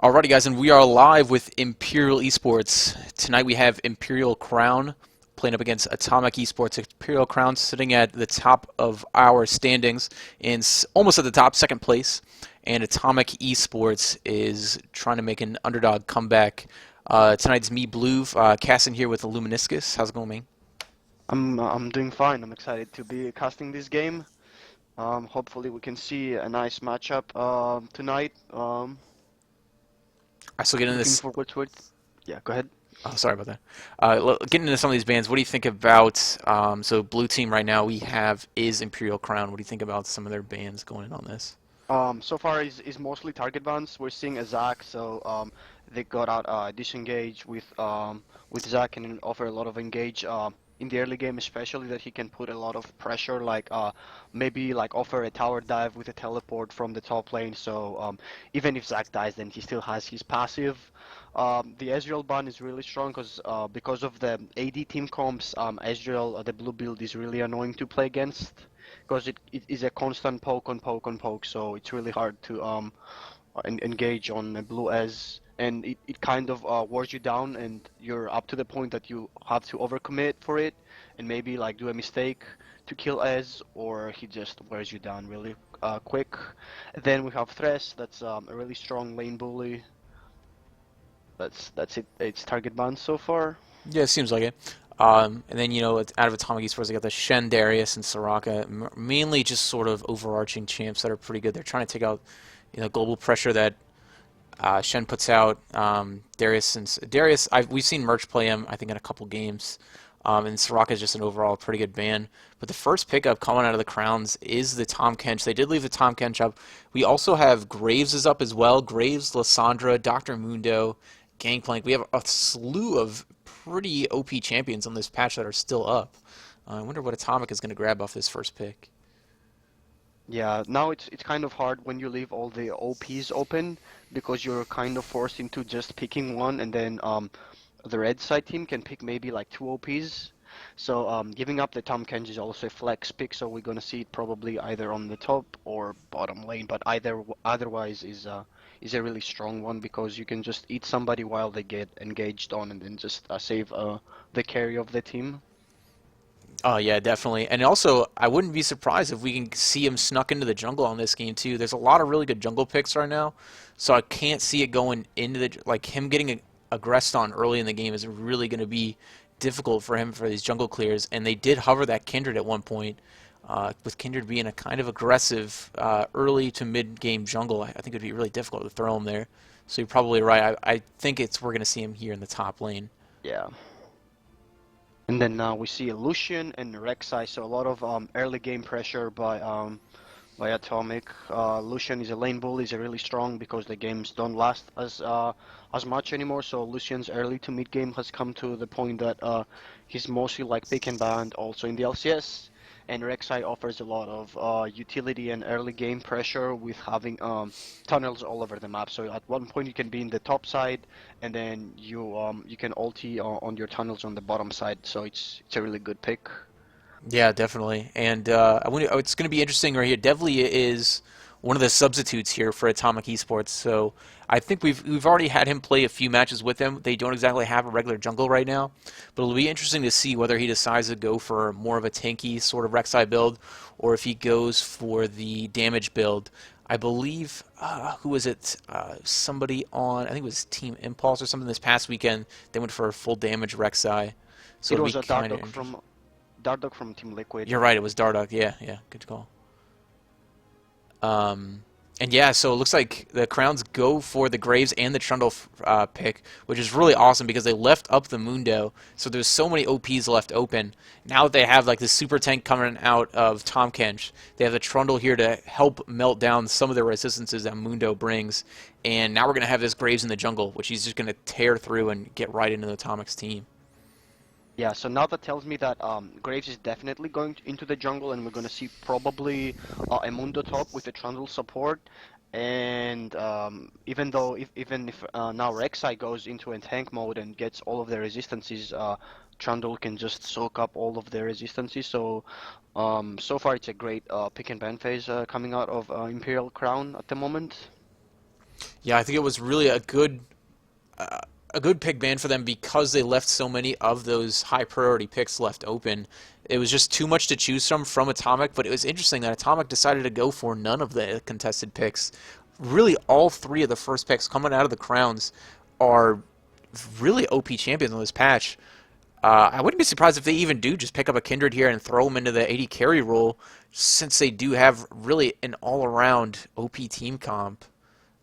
Alrighty, guys, and we are live with Imperial Esports. Tonight we have Imperial Crown playing up against Atomic Esports. Imperial Crown sitting at the top of our standings, in almost at the top, second place. And Atomic Esports is trying to make an underdog comeback. Tonight's me, Blue, casting here with Luminiscus. How's it going, man? I'm doing fine. I'm excited to be casting this game. Hopefully we can see a nice matchup tonight. I still get into Looking this. forward to it. Yeah, go ahead. Oh, sorry about that. Getting into some of these bands, what do you think about? So, blue team right now we have is Imperial Crown. What do you think about some of their bands going in on this? So far is mostly target bans. We're seeing a Zac, so they got out disengage with Zac and offer a lot of engage in the early game, especially that he can put a lot of pressure, like maybe like offer a tower dive with a teleport from the top lane. So even if Zac dies, then he still has his passive. The Ezreal ban is really strong because of the AD team comps. Ezreal, the blue build, is really annoying to play against because it is a constant poke on poke on poke, so it's really hard to engage on a blue Ez, and it kind of wears you down, and you're up to the point that you have to overcommit for it, and maybe like do a mistake to kill Ez, or he just wears you down really quick. Then we have Thresh, that's a really strong lane bully. That's it. It's target ban so far. Yeah, it seems like it. And then out of Atomic Esports, they got the Shen, Darius, and Soraka. Mainly just sort of overarching champs that are pretty good. They're trying to take out global pressure that Shen puts out. Darius, we've seen Merch play him, I think, in a couple games. And Soraka is just an overall pretty good ban. But the first pickup coming out of the Crowns is the Tom Kench. They did leave the Tom Kench up. We also have Graves is up as well. Graves, Lissandra, Dr. Mundo, Gangplank. We have a slew of pretty OP champions on this patch that are still up. I wonder what Atomic is going to grab off this first pick. Yeah, now it's kind of hard when you leave all the OPs open because you're kind of forced into just picking one, and then the red side team can pick maybe like two OPs. So giving up the Tom Kenji is also a flex pick, so we're gonna see it probably either on the top or bottom lane, but otherwise is a really strong one because you can just eat somebody while they get engaged on, and then just save the carry of the team. Oh yeah, definitely. And also, I wouldn't be surprised if we can see him snuck into the jungle on this game too. There's a lot of really good jungle picks right now, so I can't see it going into the like him getting aggressed on early in the game is really going to be difficult for him for these jungle clears. And they did hover that Kindred at one point, with Kindred being a kind of aggressive early to mid game jungle. I think it'd be really difficult to throw him there. So you're probably right. I think we're going to see him here in the top lane. Yeah. And then now we see a Lucian and Rek'Sai, so a lot of early game pressure by Atomic. Lucian is a lane bull, he's a really strong because the games don't last as much anymore. So Lucian's early to mid game has come to the point that he's mostly like pick and ban also in the LCS. And Rek'Sai offers a lot of utility and early game pressure with having tunnels all over the map. So at one point you can be in the top side, and then you can ulti on your tunnels on the bottom side. So it's a really good pick. Yeah, definitely. And it's going to be interesting right here. Devly is one of the substitutes here for Atomic Esports. So I think we've already had him play a few matches with them. They don't exactly have a regular jungle right now, but it'll be interesting to see whether he decides to go for more of a tanky sort of Rek'Sai build, or if he goes for the damage build. I believe who was it? Somebody on I think it was Team Impulse or something this past weekend. They went for a full damage Rek'Sai. So It it'll be was a kind of Dardoch interesting. from Dardoch from Team Liquid. You're right. It was Dardoch. Yeah, yeah. Good call. And yeah, so it looks like the Crowns go for the Graves and the Trundle pick, which is really awesome because they left up the Mundo. So there's so many OPs left open. Now that they have like the super tank coming out of Tom Kench, they have the Trundle here to help melt down some of the resistances that Mundo brings. And now we're going to have this Graves in the jungle, which he's just going to tear through and get right into the Atomic's team. Yeah, so now that tells me that Graves is definitely going into the jungle, and we're going to see probably a Mundo top with a Trundle support. And even if now Rek'Sai goes into a tank mode and gets all of the resistances, Trundle can just soak up all of the resistances. So so far it's a great pick and ban phase coming out of Imperial Crown at the moment. Yeah, I think it was really uh, a good pick ban for them because they left so many of those high priority picks left open. It was just too much to choose from Atomic, but it was interesting that Atomic decided to go for none of the contested picks. Really, all three of the first picks coming out of the crowns are really OP champions on this patch. I wouldn't be surprised if they even do just pick up a Kindred here and throw them into the 80 carry role, since they do have really an all-around OP team comp.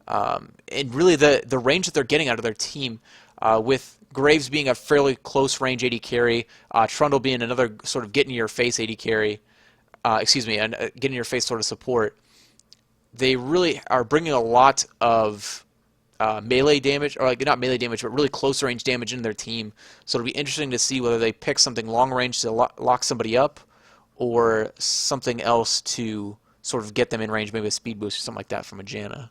And really the range that they're getting out of their team, with Graves being a fairly close range 80 carry, Trundle being another sort of get in your face 80 carry, excuse me, and get in your face sort of support. They really are bringing a lot of melee damage, or like not melee damage, but really close range damage in their team. So it'll be interesting to see whether they pick something long range to lock somebody up, or something else to sort of get them in range, maybe a speed boost or something like that from a Janna.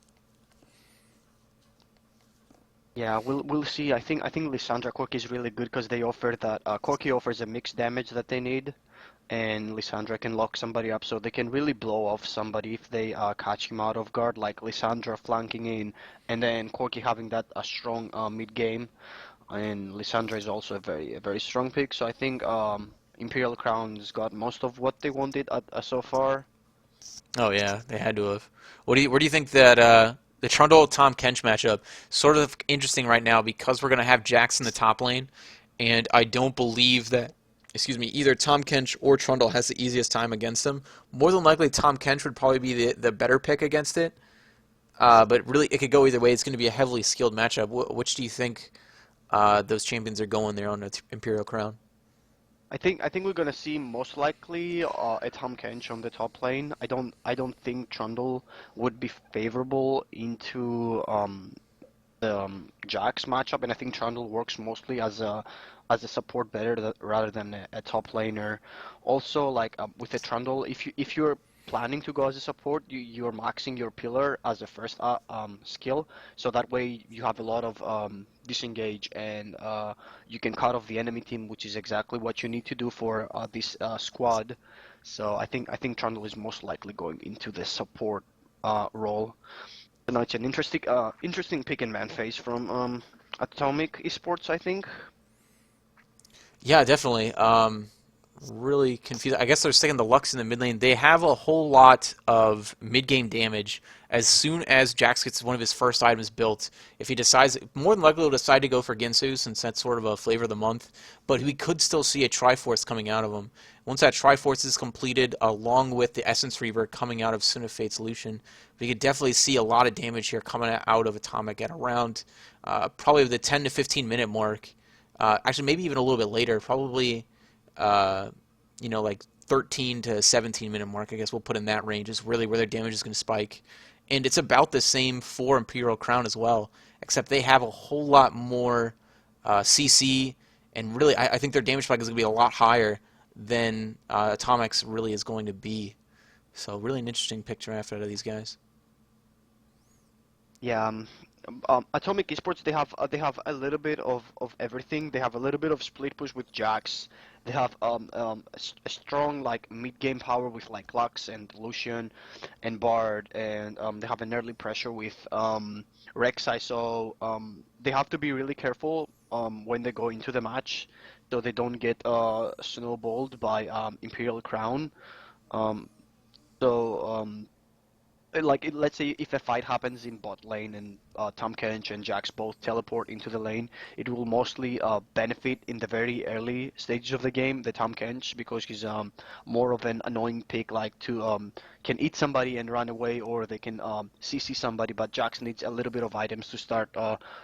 Yeah, we'll see. I think Lissandra Corki is really good because they offer that Corki offers a mixed damage that they need, and Lissandra can lock somebody up, so they can really blow off somebody if they catch him out of guard, like Lissandra flanking in, and then Corki having that a strong mid game, and Lissandra is also a very strong pick. So I think Imperial Crown's got most of what they wanted so far. Oh yeah, they had to have. Where do you think that the Trundle Tom Kench matchup sort of interesting right now because we're gonna have Jax in the top lane, and I don't believe that. Excuse me, either Tom Kench or Trundle has the easiest time against them. More than likely, Tom Kench would probably be the better pick against it. But really, it could go either way. It's going to be a heavily skilled matchup. Which do you think those champions are going there on the Imperial Crown? I think we're gonna see most likely a Tahm Kench on the top lane. I don't think Trundle would be favorable into the Jax matchup, and I think Trundle works mostly as a support better rather than a top laner. Also, like with the Trundle, if you're planning to go as a support, you're maxing your pillar as a first skill, so that way you have a lot of disengage and you can cut off the enemy team, which is exactly what you need to do for this squad. So I think Trundle is most likely going into the support role. No, it's an interesting pick and man phase from Atomic Esports, I think. Yeah, definitely. Really confused. I guess they're sticking the Lux in the mid lane. They have a whole lot of mid game damage. As soon as Jax gets one of his first items built, if he decides, more than likely he'll decide to go for Ginsu since that's sort of a flavor of the month. But we could still see a Triforce coming out of him. Once that Triforce is completed, along with the Essence Reaver coming out of Son of Fate's Lucian, we could definitely see a lot of damage here coming out of Atomic at around probably the 10 to 15 minute mark. Actually, maybe even a little bit later, probably uh, like 13 to 17 minute mark, I guess we'll put in that range, is really where their damage is going to spike. And it's about the same for Imperial Crown as well, except they have a whole lot more CC, and really, I think their damage spike is going to be a lot higher than Atomic's really is going to be. So, really an interesting picture after out of these guys. Yeah, Atomic Esports they have a little bit of everything. They have a little bit of split push with Jax. They have a strong like mid game power with like Lux and Lucian and Bard, and they have an early pressure with Rek'Sai. So they have to be really careful when they go into the match, so they don't get snowballed by Imperial Crown. Um, so let's say if a fight happens in bot lane and Tahm Kench and Jax both teleport into the lane, it will mostly benefit in the very early stages of the game the Tahm Kench, because he's more of an annoying pick, like to can eat somebody and run away, or they can CC somebody. But Jax needs a little bit of items to start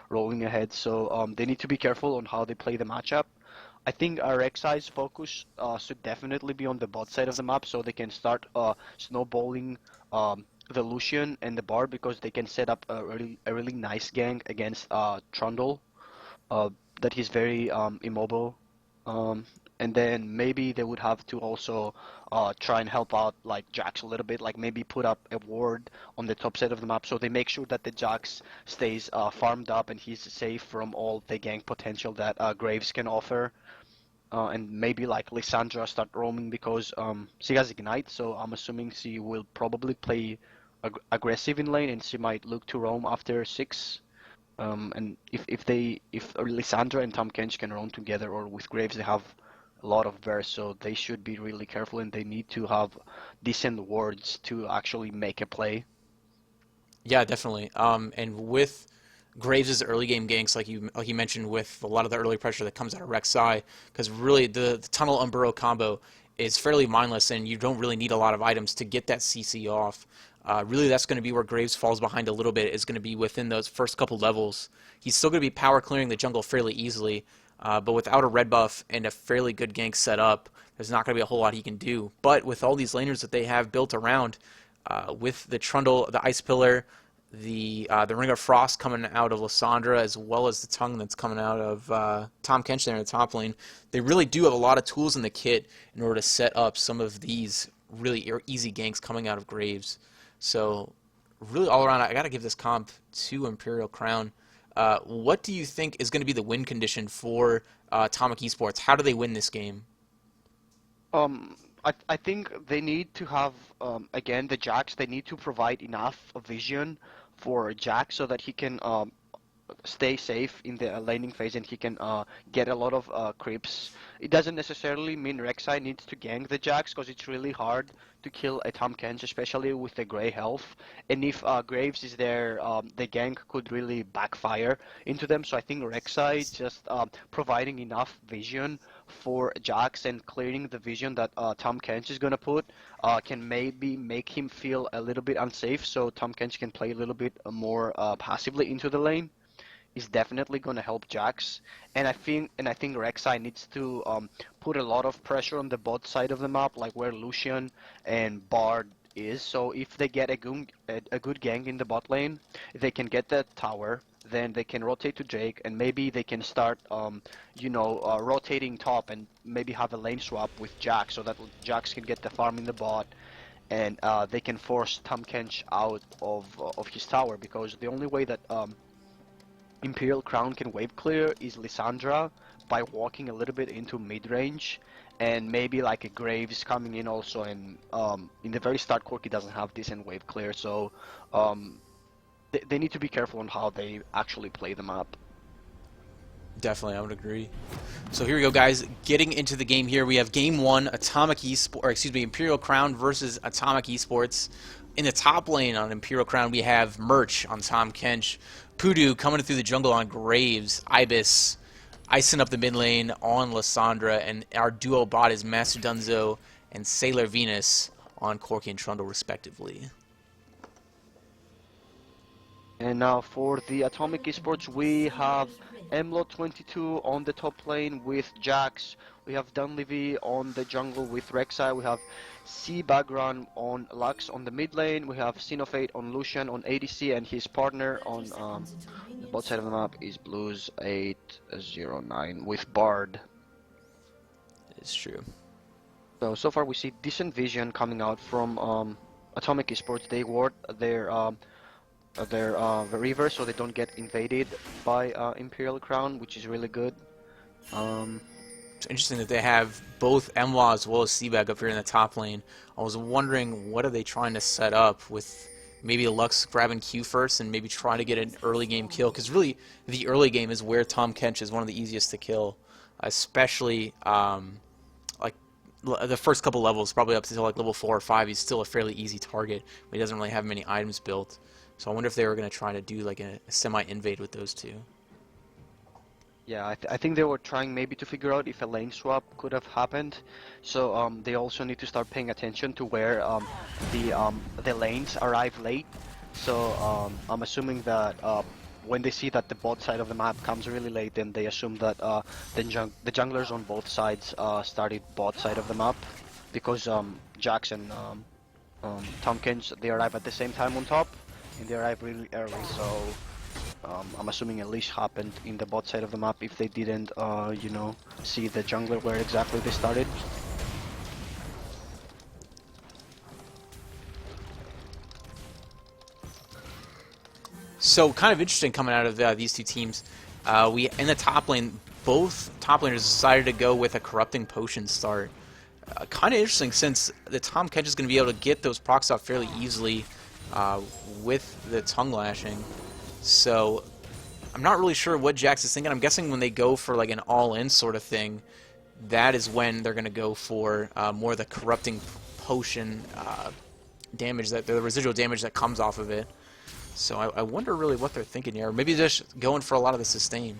rolling ahead, so they need to be careful on how they play the matchup. I think our Rek'Sai's focus should definitely be on the bot side of the map, so they can start snowballing the Lucian and the Bard, because they can set up a really nice gang against Trundle. Uh, that he's very immobile. Um, and then maybe they would have to also try and help out like Jax a little bit, like maybe put up a ward on the top side of the map, so they make sure that the Jax stays farmed up and he's safe from all the gank potential that Graves can offer. And maybe like Lissandra start roaming because she has Ignite, so I'm assuming she will probably play aggressive in lane, and she might look to roam after 6. And if Lissandra and Tom Kench can roam together, or with Graves, they have a lot of burst, so they should be really careful, and they need to have decent wards to actually make a play. Yeah, definitely. And with Graves' early game ganks, like you mentioned, with a lot of the early pressure that comes out of Rek'Sai, because really the Tunnel Unburrow combo is fairly mindless, and you don't really need a lot of items to get that CC off. Really, that's going to be where Graves falls behind a little bit. Is going to be within those first couple levels. He's still going to be power clearing the jungle fairly easily, but without a red buff and a fairly good gank set up, there's not going to be a whole lot he can do. But with all these laners that they have built around, with the Trundle, the Ice Pillar, the Ring of Frost coming out of Lissandra, as well as the tongue that's coming out of Tom Kench there in the top lane, they really do have a lot of tools in the kit in order to set up some of these really easy ganks coming out of Graves. So really all around, I got to give this comp to Imperial Crown. What do you think is going to be the win condition for Atomic Esports? How do they win this game? I think they need to have again the Jax. They need to provide enough vision for Jax so that he can stay safe in the laning phase, and he can get a lot of creeps. It doesn't necessarily mean Rek'Sai needs to gank the Jax, because it's really hard to kill a Tahm Kench, especially with the gray health. And if Graves is there, the gank could really backfire into them. So I think Rek'Sai just providing enough vision for Jax and clearing the vision that Tahm Kench is gonna put can maybe make him feel a little bit unsafe, so Tahm Kench can play a little bit more passively into the lane, is definitely going to help Jax. And I think Rek'Sai needs to put a lot of pressure on the bot side of the map, like where Lucian and Bard is. So if they get a good gank in the bot lane, if they can get that tower, then they can rotate to Jake, and maybe they can start, rotating top, and maybe have a lane swap with Jax, so that Jax can get the farm in the bot, and they can force Tahm Kench out of his tower, because the only way that Imperial Crown can wave clear is Lissandra by walking a little bit into mid-range, and maybe like a Graves coming in also, and in the very start Corki doesn't have decent wave clear, so they need to be careful on how they actually play the map. Definitely, I would agree. So here we go, guys. Getting into the game here, we have Game 1, Imperial Crown versus Atomic Esports. In the top lane on Imperial Crown, we have Merch on Tahm Kench, Pudu coming through the jungle on Graves, Ibis icing up the mid lane on Lissandra, and our duo bot is Master Dunzo and Sailor Venus on Corki and Trundle, respectively. And now for the Atomic Esports, we have Emlo22 on the top lane with Jax. We have Dunleavy on the jungle with Rek'Sai. We have C Bagran on Lux on the mid lane. We have Sinofate on Lucian on ADC, and his partner on the bot side of the map is Blues 809 with Bard. It's true. So far we see decent vision coming out from Atomic Esports. They ward their Reaver so they don't get invaded by Imperial Crown, which is really good. It's interesting that they have both Emwa as well as Seabag up here in the top lane. I was wondering, what are they trying to set up with maybe Lux grabbing Q first and maybe trying to get an early game kill? Because really, the early game is where Tahm Kench is one of the easiest to kill, especially like the first couple levels, probably up to like level 4 or 5. He's still a fairly easy target, but he doesn't really have many items built. So I wonder if they were going to try to do like a semi-invade with those two. Yeah, I think they were trying maybe to figure out if a lane swap could have happened. So they also need to start paying attention to where the lanes arrive late. So I'm assuming that when they see that the bot side of the map comes really late, then they assume that the junglers on both sides started bot side of the map, because Jax and Tahm Kench, they arrive at the same time on top, and they arrive really early. So I'm assuming a leash happened in the bot side of the map if they didn't, see the jungler where exactly they started. So kind of interesting coming out of these two teams. We in the top lane, both top laners decided to go with a corrupting potion start. Kind of interesting, since the Tahm Kench is going to be able to get those procs off fairly easily. uh, with the tongue lashing. So I'm not really sure what Jax is thinking. I'm guessing when they go for like an all-in sort of thing, that is when they're going to go for more of the corrupting potion damage, that the residual damage that comes off of it. So I wonder really what they're thinking here. Maybe they're just going for a lot of the sustain.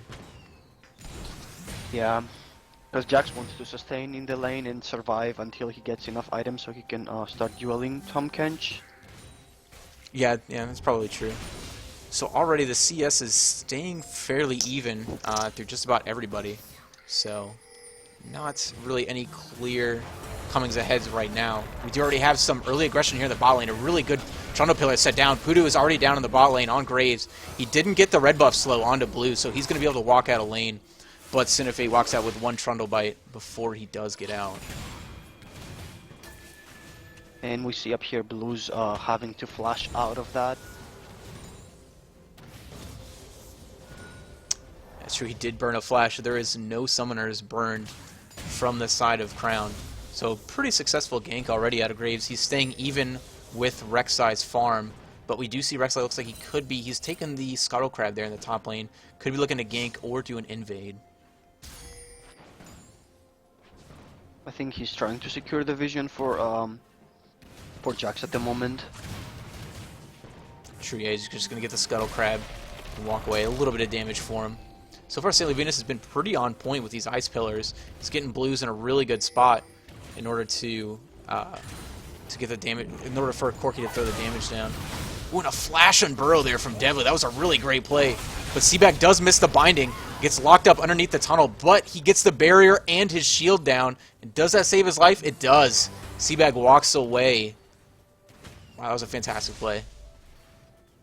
Yeah, because Jax wants to sustain in the lane and survive until he gets enough items so he can start dueling Tom Kench. Yeah, that's probably true. So already the CS is staying fairly even through just about everybody. So not really any clear comings ahead right now. We do already have some early aggression here in the bot lane. A really good Trundle Pillar set down. Pudu is already down in the bot lane on Graves. He didn't get the red buff slow onto blue, so he's going to be able to walk out of lane. But Cinefate walks out with one Trundle Bite before he does get out. And we see up here Blue's having to flash out of that. That's true, he did burn a flash. There is no summoners burned from the side of Crown. So pretty successful gank already out of Graves. He's staying even with Rek'Sai's farm. But we do see Rek'Sai looks like he could be. He's taken the Scuttle Crab there in the top lane. Could be looking to gank or do an invade. I think he's trying to secure the vision for Jax at the moment. True, yeah, he's just going to get the Scuttle Crab and walk away. A little bit of damage for him. So far, Sailor Venus has been pretty on point with these Ice Pillars. He's getting Blues in a really good spot in order to get the damage, in order for Corki to throw the damage down. Ooh, and a flash on Burrow there from Devlin. That was a really great play. But Seaback does miss the binding, gets locked up underneath the tunnel, but he gets the barrier and his shield down. And does that save his life? It does. Seaback walks away. Wow, that was a fantastic play.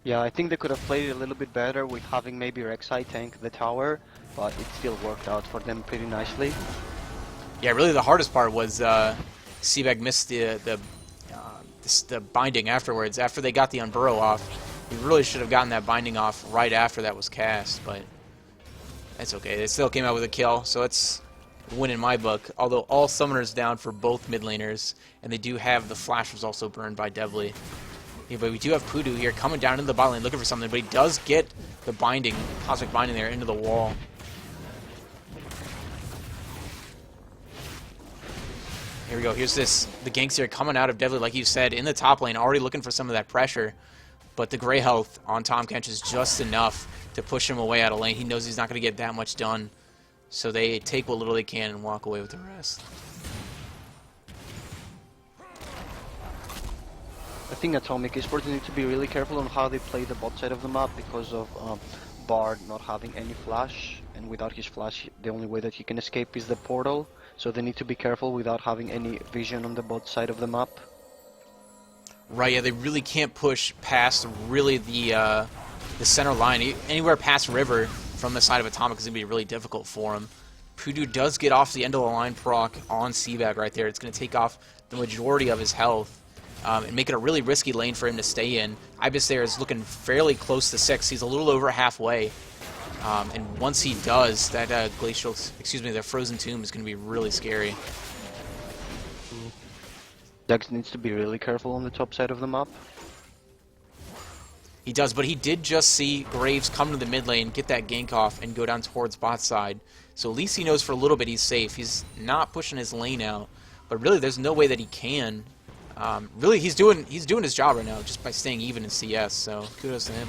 Yeah, I think they could have played it a little bit better with having maybe Rek'Sai tank the tower, but it still worked out for them pretty nicely. Yeah, really the hardest part was Seaback missed the binding afterwards. After they got the Unburrow off, he really should have gotten that binding off right after that was cast, but that's okay. They still came out with a kill, so it's a win in my book. Although all summoners down for both mid laners, and they do have the flash was also burned by Devly. Yeah, but we do have Pudu here coming down into the bot lane looking for something, but he does get the binding, cosmic binding there into the wall. Here we go. Here's the ganks here coming out of Devly, like you said, in the top lane, already looking for some of that pressure. But the gray health on Tahm Kench is just enough to push him away out of lane. He knows he's not going to get that much done. So they take what little they can and walk away with the rest. I think Atomic eSports need to be really careful on how they play the bot side of the map because of Bard not having any flash, and without his flash the only way that he can escape is the portal, so they need to be careful without having any vision on the bot side of the map. Right, yeah, they really can't push past really the center line. Anywhere past River from the side of Atomic is going to be really difficult for him. Pudu does get off the end of the line proc on Seaback right there. It's going to take off the majority of his health. And make it a really risky lane for him to stay in. Ibis there is looking fairly close to 6. He's a little over halfway. And once he does, that the Frozen Tomb is going to be really scary. Jax needs to be really careful on the top side of the map. He does, but he did just see Graves come to the mid lane, get that gank off, and go down towards bot side. So at least he knows for a little bit he's safe. He's not pushing his lane out. But really, there's no way that he can. Really, he's doing his job right now just by staying even in CS, so kudos to him.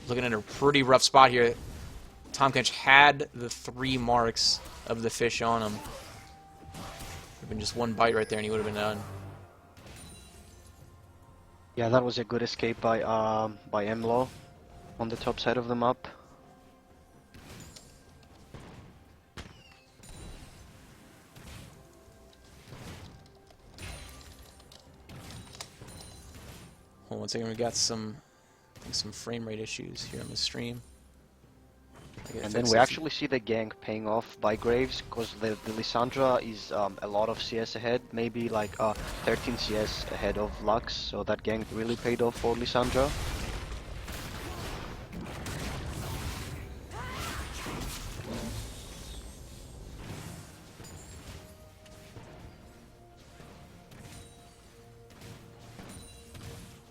Looking at a pretty rough spot here. Tahm Kench had the 3 marks of the fish on him. Would have been just one bite right there and he would have been done. Yeah, that was a good escape by Emlo on the top side of the map. Hold on one second, we got some frame rate issues here on the stream. And then we actually see the gank paying off by Graves, because the Lissandra is a lot of CS ahead, maybe like 13 CS ahead of Lux, so that gank really paid off for Lissandra.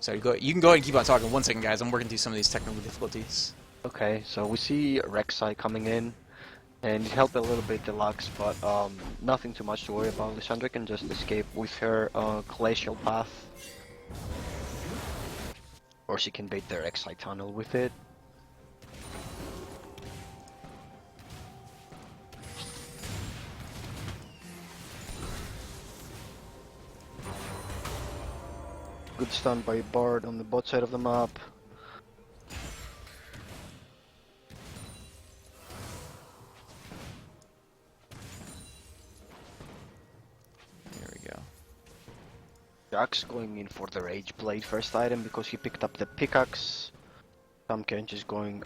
Sorry, you can go ahead and keep on talking. 1 second, guys. I'm working through some of these technical difficulties. Okay, so we see Rek'Sai coming in, and it helped a little bit Deluxe, but nothing too much to worry about. Lissandra can just escape with her glacial path, or she can bait the Rek'Sai tunnel with it. Good stun by Bard on the bot side of the map. There we go. Jax going in for the Rage Blade first item because he picked up the pickaxe. Tom Kench is going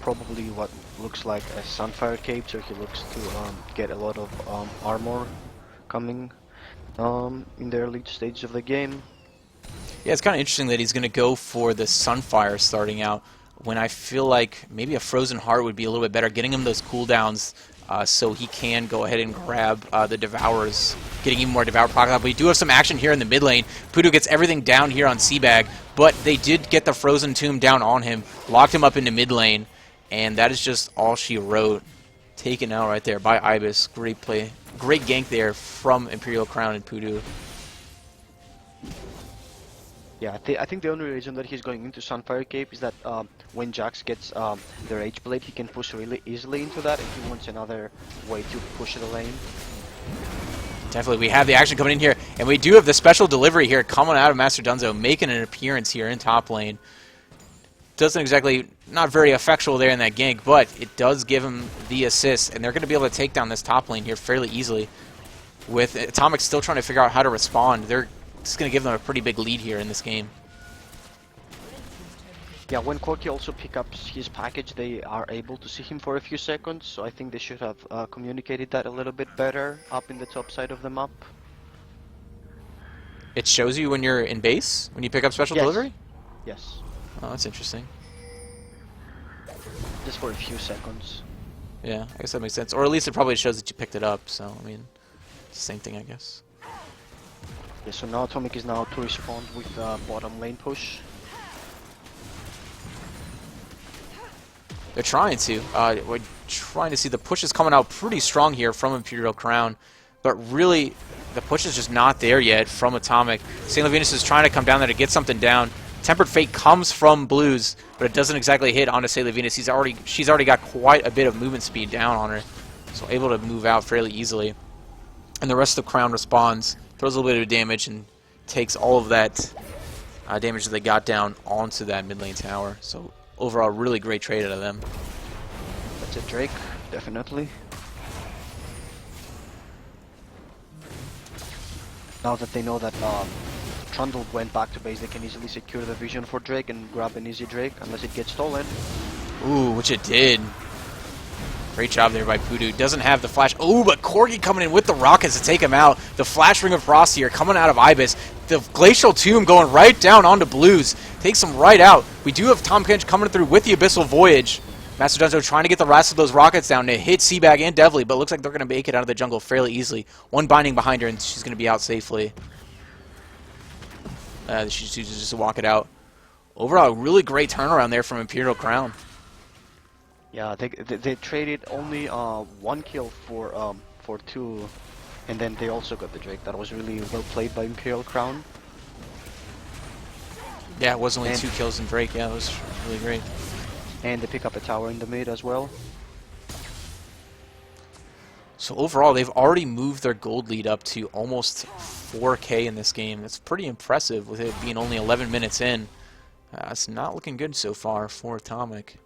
probably what looks like a Sunfire Cape, so he looks to get a lot of armor coming in the early stage of the game. Yeah, it's kind of interesting that he's going to go for the Sunfire starting out when I feel like maybe a Frozen Heart would be a little bit better, getting him those cooldowns so he can go ahead and grab the Devourers, getting even more Devour pocket. But we do have some action here in the mid lane. Pudu gets everything down here on Seabag, but they did get the Frozen Tomb down on him, locked him up into mid lane, and that is just all she wrote. Taken out right there by Ibis. Great play. Great gank there from Imperial Crown and Pudu. Yeah, I think the only reason that he's going into Sunfire Cape is that when Jax gets the Rage Blade, he can push really easily into that, and he wants another way to push the lane. Definitely, we have the action coming in here, and we do have the special delivery here coming out of Master Dunzo, making an appearance here in top lane. Doesn't exactly, not very effectual there in that gank, but it does give him the assist, and they're going to be able to take down this top lane here fairly easily. With Atomic still trying to figure out how to respond, it's going to give them a pretty big lead here in this game. Yeah, when Corki also picks up his package, they are able to see him for a few seconds, so I think they should have communicated that a little bit better up in the top side of the map. It shows you when you're in base, when you pick up special delivery? Yes. Oh, that's interesting. Just for a few seconds. Yeah, I guess that makes sense. Or at least it probably shows that you picked it up, so, I mean, it's the same thing, I guess. Yeah, so now Atomic is now to respond with the bottom lane push. They're trying to. We're trying to see the push is coming out pretty strong here from Imperial Crown, but really the push is just not there yet from Atomic. St. Levinus is trying to come down there to get something down. Tempered Fate comes from Blues, but it doesn't exactly hit onto St. Levinus. She's already got quite a bit of movement speed down on her, so able to move out fairly easily. And the rest of the Crown responds, throws a little bit of damage, and takes all of that damage that they got down onto that mid lane tower. So overall, really great trade out of them. That's a Drake, definitely. Now that they know that Trundle went back to base, they can easily secure the vision for Drake and grab an easy Drake, unless it gets stolen. Ooh, which it did. Great job there by Pudu. Doesn't have the flash. Ooh, but Corgi coming in with the rockets to take him out. The flash ring of Frost here coming out of Ibis. The Glacial Tomb going right down onto Blues. Takes him right out. We do have Tom Kench coming through with the Abyssal Voyage. Master Dunzo trying to get the rest of those rockets down to hit Seabag and Devly, but it looks like they're going to make it out of the jungle fairly easily. One binding behind her, and she's going to be out safely. She chooses just to walk it out. Overall, really great turnaround there from Imperial Crown. Yeah, they traded only 1 kill for 2, and then they also got the Drake. That was really well played by Imperial Crown. Yeah, it was only 2 kills in Drake. Yeah, it was really great. And they pick up a tower in the mid as well. So overall, they've already moved their gold lead up to almost 4K in this game. That's pretty impressive with it being only 11 minutes in. It's not looking good so far for Atomic.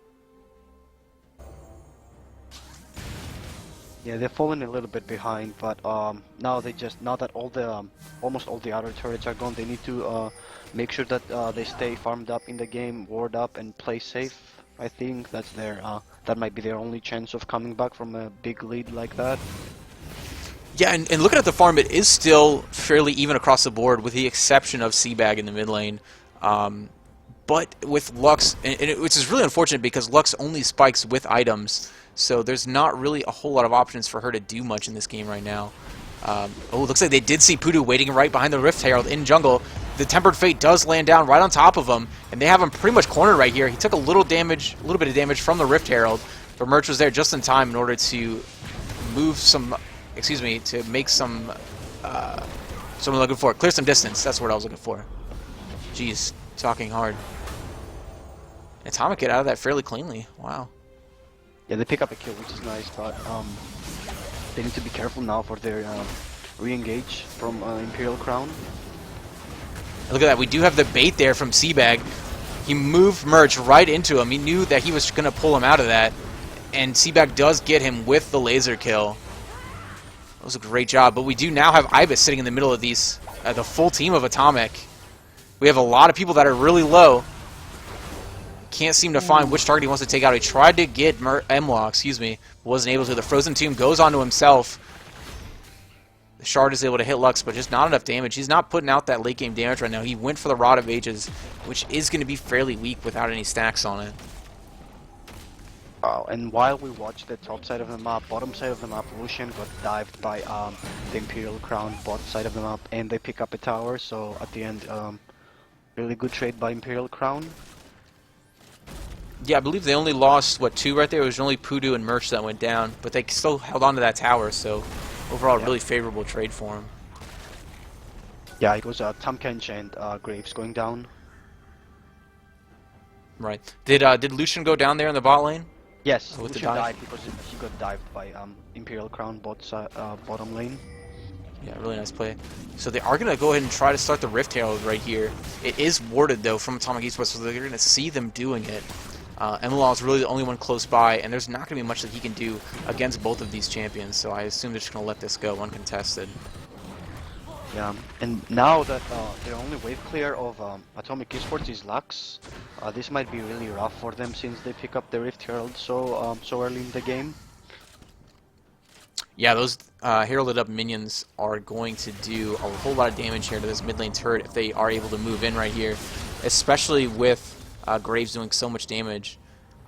Yeah, they've fallen a little bit behind, but now that all the almost all the outer turrets are gone, they need to make sure that they stay farmed up in the game, ward up, and play safe. I think that's that might be their only chance of coming back from a big lead like that. Yeah, and looking at the farm, it is still fairly even across the board, with the exception of Seabag in the mid lane. But with Lux, which is really unfortunate because Lux only spikes with items, so there's not really a whole lot of options for her to do much in this game right now. Oh, looks like they did see Pudu waiting right behind the Rift Herald in jungle. the Tempered Fate does land down right on top of him, and they have him pretty much cornered right here. He took a little bit of damage from the Rift Herald, but Merch was there just in time in order to move some, to make some, someone looking for, clear some distance. That's what I was looking for. Jeez, talking hard. Atomic get out of that fairly cleanly. Wow. Yeah, they pick up a kill, which is nice, but they need to be careful now for their re-engage from Imperial Crown. Look at that. We do have the bait there from Seabag. He moved Merch right into him. He knew that he was going to pull him out of that. And Seabag does get him with the laser kill. That was a great job. But we do now have Ibis sitting in the middle of these, the full team of Atomic. We have a lot of people that are really low. Can't seem to find which target he wants to take out. He tried to get MLaw, wasn't able to. The Frozen Tomb goes onto himself. The Shard is able to hit Lux, but just not enough damage. He's not putting out that late game damage right now. He went for the Rod of Ages, which is going to be fairly weak without any stacks on it. And while we watch the top side of the map, bottom side of the map, Lucian got dived by the Imperial Crown bot side of the map, and they pick up a tower, so at the end, really good trade by Imperial Crown. Yeah, I believe they only lost, what, 2 right there? It was only Poodoo and Merch that went down, but they still held on to that tower, so overall, really favorable trade for him. Yeah, it was Tamkench and Graves going down. Right. Did Lucian go down there in the bot lane? Yes, With the Lucian dive? died because he got dived by Imperial Crown bottom lane. Yeah, really nice play. So they are going to go ahead and try to start the Rift Herald right here. It is warded, though, from Atomic Esports, so they're going to see them doing it. MLaw is really the only one close by, and there's not going to be much that he can do against both of these champions, so I assume they're just going to let this go uncontested. Yeah, and now that their only wave clear of Atomic Esports is Lux, this might be really rough for them since they pick up the Rift Herald so early in the game. Yeah, those heralded up minions are going to do a whole lot of damage here to this mid lane turret if they are able to move in right here, especially with Graves doing so much damage.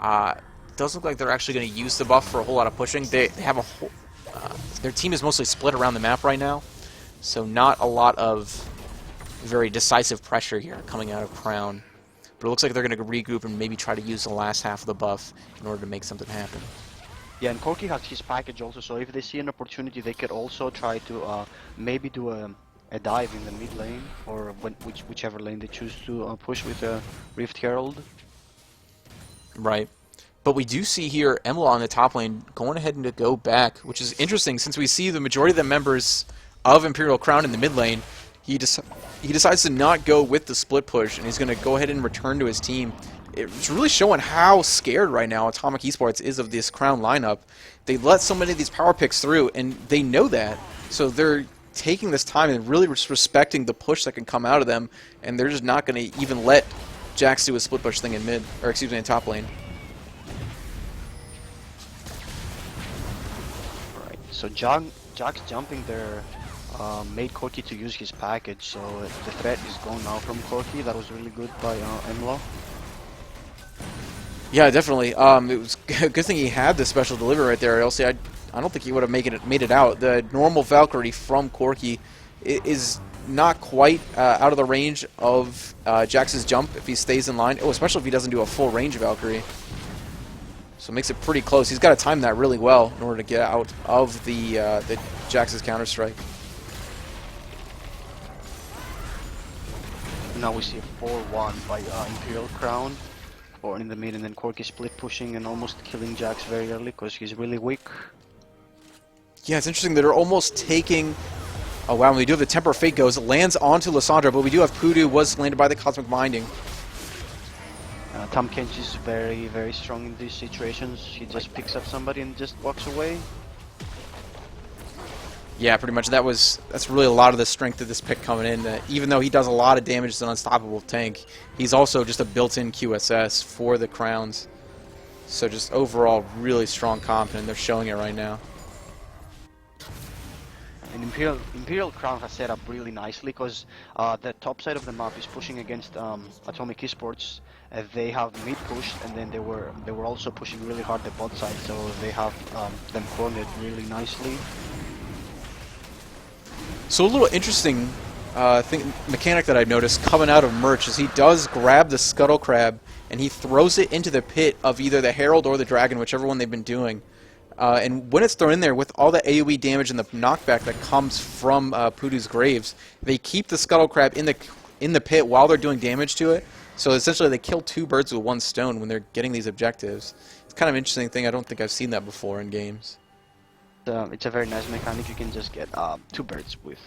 It does look like they're actually going to use the buff for a whole lot of pushing. They have a whole, their team is mostly split around the map right now, so not a lot of very decisive pressure here coming out of Crown. But it looks like they're going to regroup and maybe try to use the last half of the buff in order to make something happen. Yeah, and Corki has his package also, so if they see an opportunity, they could also try to maybe do a dive in the mid lane, or whichever lane they choose to push with a Rift Herald. Right. But we do see here MLaw on the top lane going ahead and to go back, which is interesting since we see the majority of the members of Imperial Crown in the mid lane. He decides to not go with the split push, and he's going to go ahead and return to his team. It's really showing how scared right now Atomic Esports is of this Crown lineup. They let so many of these power picks through, and they know that. So they're taking this time and really respecting the push that can come out of them, and they're just not going to even let Jax do a split push thing in mid, or excuse me, in top lane. Right. So Jax jumping there made Corki to use his package, so the threat is gone now from Corki. That was really good by MLaw. Yeah, definitely. It was a good thing he had the special delivery right there, else I don't think he would have made it out. The normal Valkyrie from Corki is not quite out of the range of Jax's jump if he stays in line. Oh, especially if he doesn't do a full range Valkyrie. So it makes it pretty close. He's got to time that really well in order to get out of the Jax's counter-strike. Now we see a 4-1 by Imperial Crown. Or in the mid, and then Corki split pushing and almost killing Jax very early because he's really weak. Yeah, it's interesting that they're almost taking... Oh wow, we do have the Temper Fate goes, lands onto Lissandra, but we do have Poodoo was landed by the Cosmic Binding. Tamkench is very, very strong in these situations. He just picks up somebody and just walks away. Yeah, pretty much. That's really a lot of the strength of this pick coming in. Even though he does a lot of damage as an unstoppable tank, he's also just a built-in QSS for the Crowns. So just overall, really strong comp, and they're showing it right now. And Imperial Crown has set up really nicely because the top side of the map is pushing against Atomic Esports. They have mid pushed, and then they were also pushing really hard the bot side, so they have them cornered really nicely. So a little interesting thing mechanic that I noticed coming out of Merch is he does grab the Scuttle Crab and he throws it into the pit of either the Herald or the Dragon, whichever one they've been doing. And when it's thrown in there with all the AoE damage and the knockback that comes from Pudu's Graves, they keep the Scuttle Crab in the pit while they're doing damage to it. So essentially they kill two birds with one stone when they're getting these objectives. It's kind of an interesting thing. I don't think I've seen that before in games. It's a very nice mechanic. You can just get two birds with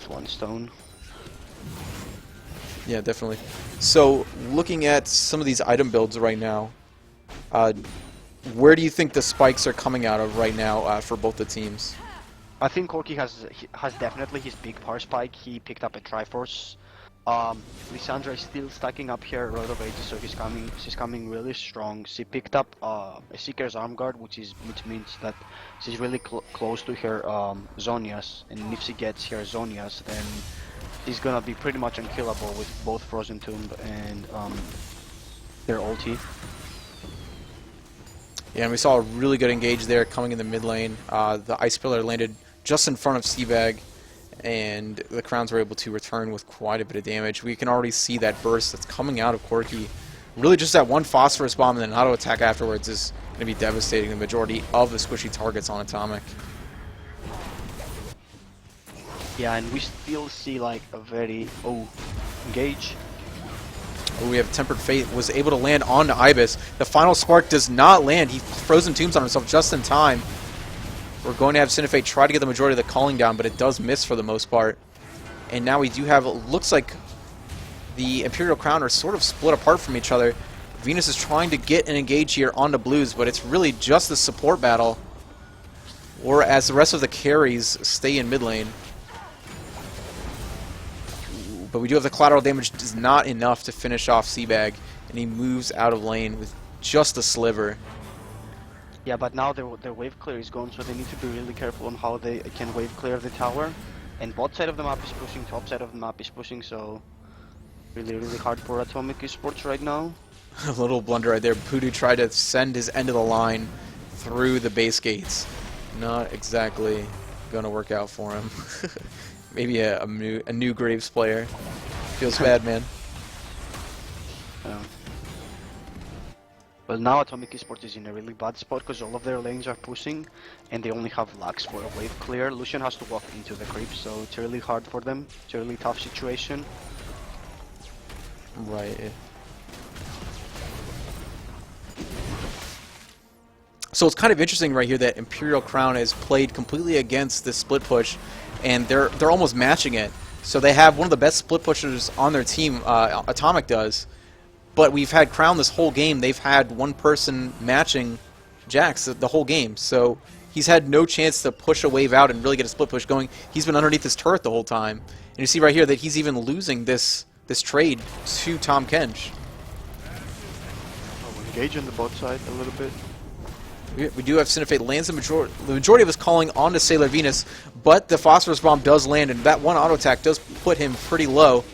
one stone. Yeah, definitely. So looking at some of these item builds right now, where do you think the spikes are coming out of right now for both the teams? I think Corki has definitely his big power spike. He picked up a Triforce. Lissandra is still stacking up here a lot of ages, so she's coming really strong. She picked up a Seeker's Arm Guard, which means that she's really close to her Zonias, and if she gets her Zonias, then she's gonna be pretty much unkillable with both Frozen Tomb and their ulti. Yeah, and we saw a really good engage there coming in the mid lane. The Ice Pillar landed just in front of Seabag, and the Crowns were able to return with quite a bit of damage. We can already see that burst that's coming out of Corki. Really just that one Phosphorus Bomb and then auto attack afterwards is going to be devastating the majority of the squishy targets on Atomic. Yeah, and we still see like a very... engage. We have Tempered Fate, was able to land onto Ibis. The final spark does not land. He Frozen Tombs on himself just in time. We're going to have Cinefate try to get the majority of the calling down, but it does miss for the most part. And now we do have, it looks like the Imperial Crown are sort of split apart from each other. Venus is trying to get an engage here onto Blues, but it's really just the support battle. Or as the rest of the carries stay in mid lane. But we do have the collateral damage is not enough to finish off Seabag, and he moves out of lane with just a sliver. Yeah, but now their wave clear is gone, so they need to be really careful on how they can wave clear the tower. And bot side of the map is pushing, top side of the map is pushing, so really hard for Atomic eSports right now. A little blunder right there. Pudu tried to send his end of the line through the base gates. Not exactly going to work out for him. Maybe a new Graves player. Feels bad, man. Well, now Atomic eSports is in a really bad spot because all of their lanes are pushing and they only have Lux for a wave clear. Lucian has to walk into the creep, so it's really hard for them. It's a really tough situation. Right. So it's kind of interesting right here that Imperial Crown has played completely against this split push, and they're almost matching it. So they have one of the best split pushers on their team, Atomic does. But we've had Crown this whole game. They've had one person matching Jax the whole game. So he's had no chance to push a wave out and really get a split push going. He's been underneath this turret the whole time. And you see right here that he's even losing this trade to Tom Kench. Engage on the bot side a little bit. We do have Cinefate lands the majority of his calling onto Sailor Venus, but the Phosphorus Bomb does land, and that one auto attack does put him pretty low.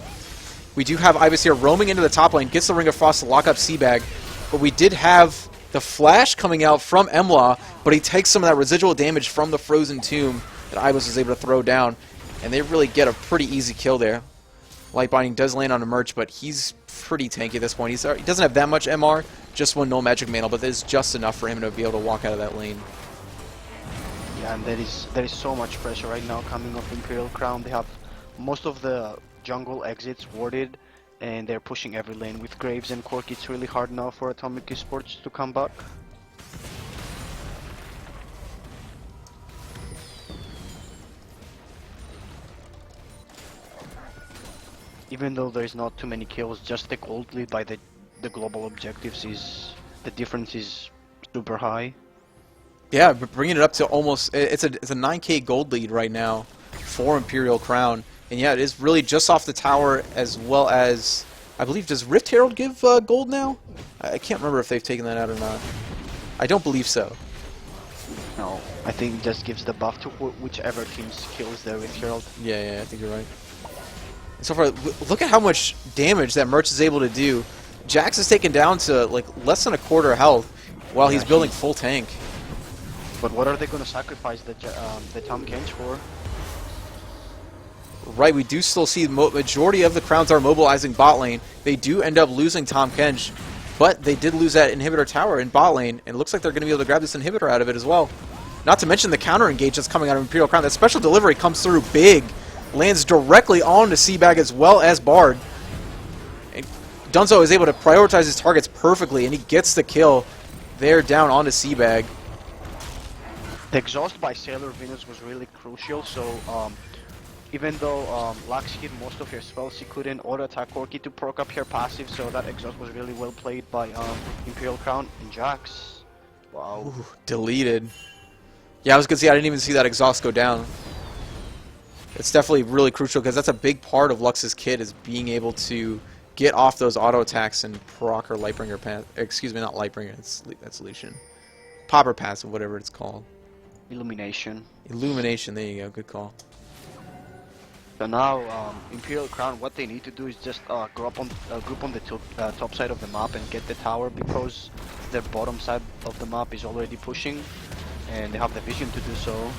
We do have Ibis here roaming into the top lane, gets the Ring of Frost to lock up Seabag, but we did have the flash coming out from Emla, but he takes some of that residual damage from the Frozen Tomb that Ibis was able to throw down, and they really get a pretty easy kill there. Light Binding does land on a Merch, but he's pretty tanky at this point. He doesn't have that much MR, just one null magic mantle, but there's just enough for him to be able to walk out of that lane. Yeah, and there is so much pressure right now coming off Imperial Crown. They have most of the jungle exits warded, and they're pushing every lane with Graves and Corki. It's really hard now for Atomic eSports to come back. Even though there's not too many kills, just the gold lead by the global objectives is, the difference is super high. Yeah, but bringing it up to almost, it's a 9k gold lead right now for Imperial Crown. And yeah, it is really just off the tower, as well as, I believe, does Rift Herald give gold now? I can't remember if they've taken that out or not. I don't believe so. No, I think it just gives the buff to whichever team kills the Rift Herald. Yeah, I think you're right. And so far, look at how much damage that Merch is able to do. Jax is taken down to like less than a quarter health while he's building full tank. But what are they going to sacrifice the Tom Kench for? Right, we do still see the majority of the Crowns are mobilizing bot lane. They do end up losing Tahm Kench, but they did lose that inhibitor tower in bot lane, and it looks like they're going to be able to grab this inhibitor out of it as well. Not to mention the counter engage that's coming out of Imperial Crown. That special delivery comes through big, lands directly onto Seabag as well as Bard. And Dunzo is able to prioritize his targets perfectly, and he gets the kill there down onto Seabag. The exhaust by Sailor Venus was really crucial, so even though Lux hit most of her spells, she couldn't auto-attack Corki to proc up her passive, so that exhaust was really well played by Imperial Crown and Jax. Wow. Ooh, deleted. Yeah, I was going to say, I didn't even see that exhaust go down. It's definitely really crucial, because that's a big part of Lux's kit, is being able to get off those auto-attacks and proc her Lightbringer pass. Excuse me, not Lightbringer, that's Lucian. Popper passive, whatever it's called. Illumination. Illumination, there you go, good call. So now, Imperial Crown, what they need to do is just group on the top side of the map and get the tower, because their bottom side of the map is already pushing, and they have the vision to do so.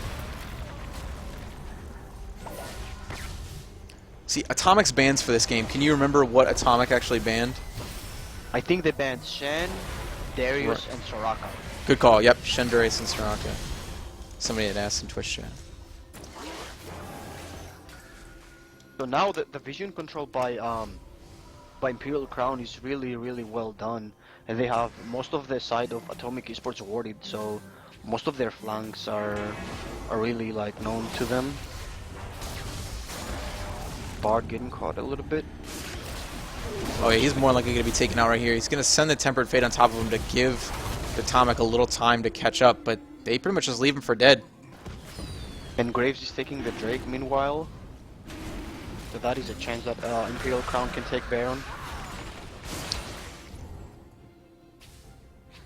See, Atomic's bans for this game. Can you remember what Atomic actually banned? I think they banned Shen, Darius, and Soraka. Good call, yep, Shen, Darius, and Soraka. Somebody had asked in Twitch chat. So now the vision control by Imperial Crown is really well done, and they have most of the side of Atomic eSports warded, so most of their flanks are really like known to them. Bard getting caught a little bit. Oh yeah, he's more likely going to be taken out right here. He's going to send the Tempered Fate on top of him to give Atomic a little time to catch up, but they pretty much just leave him for dead. And Graves is taking the Drake meanwhile. So that is a chance that Imperial Crown can take Baron.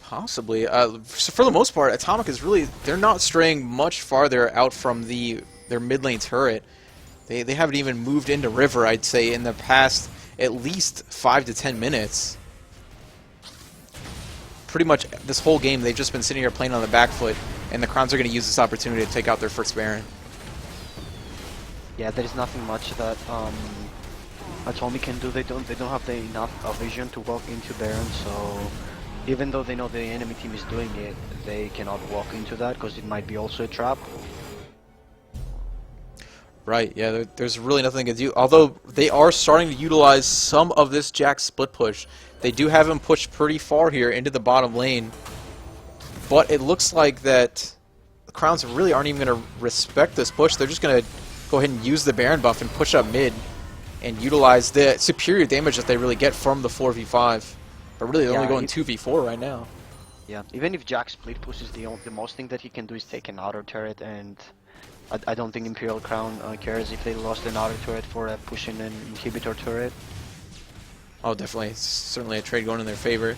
Possibly. So for the most part, Atomic is really, they're not straying much farther out from their mid lane turret. They haven't even moved into River, I'd say, in the past at least 5 to 10 minutes. Pretty much this whole game, they've just been sitting here playing on the back foot, and the Crowns are going to use this opportunity to take out their first Baron. Yeah, there is nothing much that Atomic can do. They don't have the enough vision to walk into Baron, so even though they know the enemy team is doing it, they cannot walk into that because it might be also a trap. Right, yeah, there's really nothing they can do. Although they are starting to utilize some of this Jack split push. They do have him pushed pretty far here into the bottom lane. But it looks like that the Crowns really aren't even going to respect this push. They're just going to go ahead and use the Baron buff and push up mid and utilize the superior damage that they really get from the 4v5. But really, they're only going 2v4 right now. Yeah, even if Jack split pushes, the most thing that he can do is take an outer turret, and I don't think Imperial Crown cares if they lost an outer turret for pushing an inhibitor turret. Oh, definitely. It's certainly a trade going in their favor.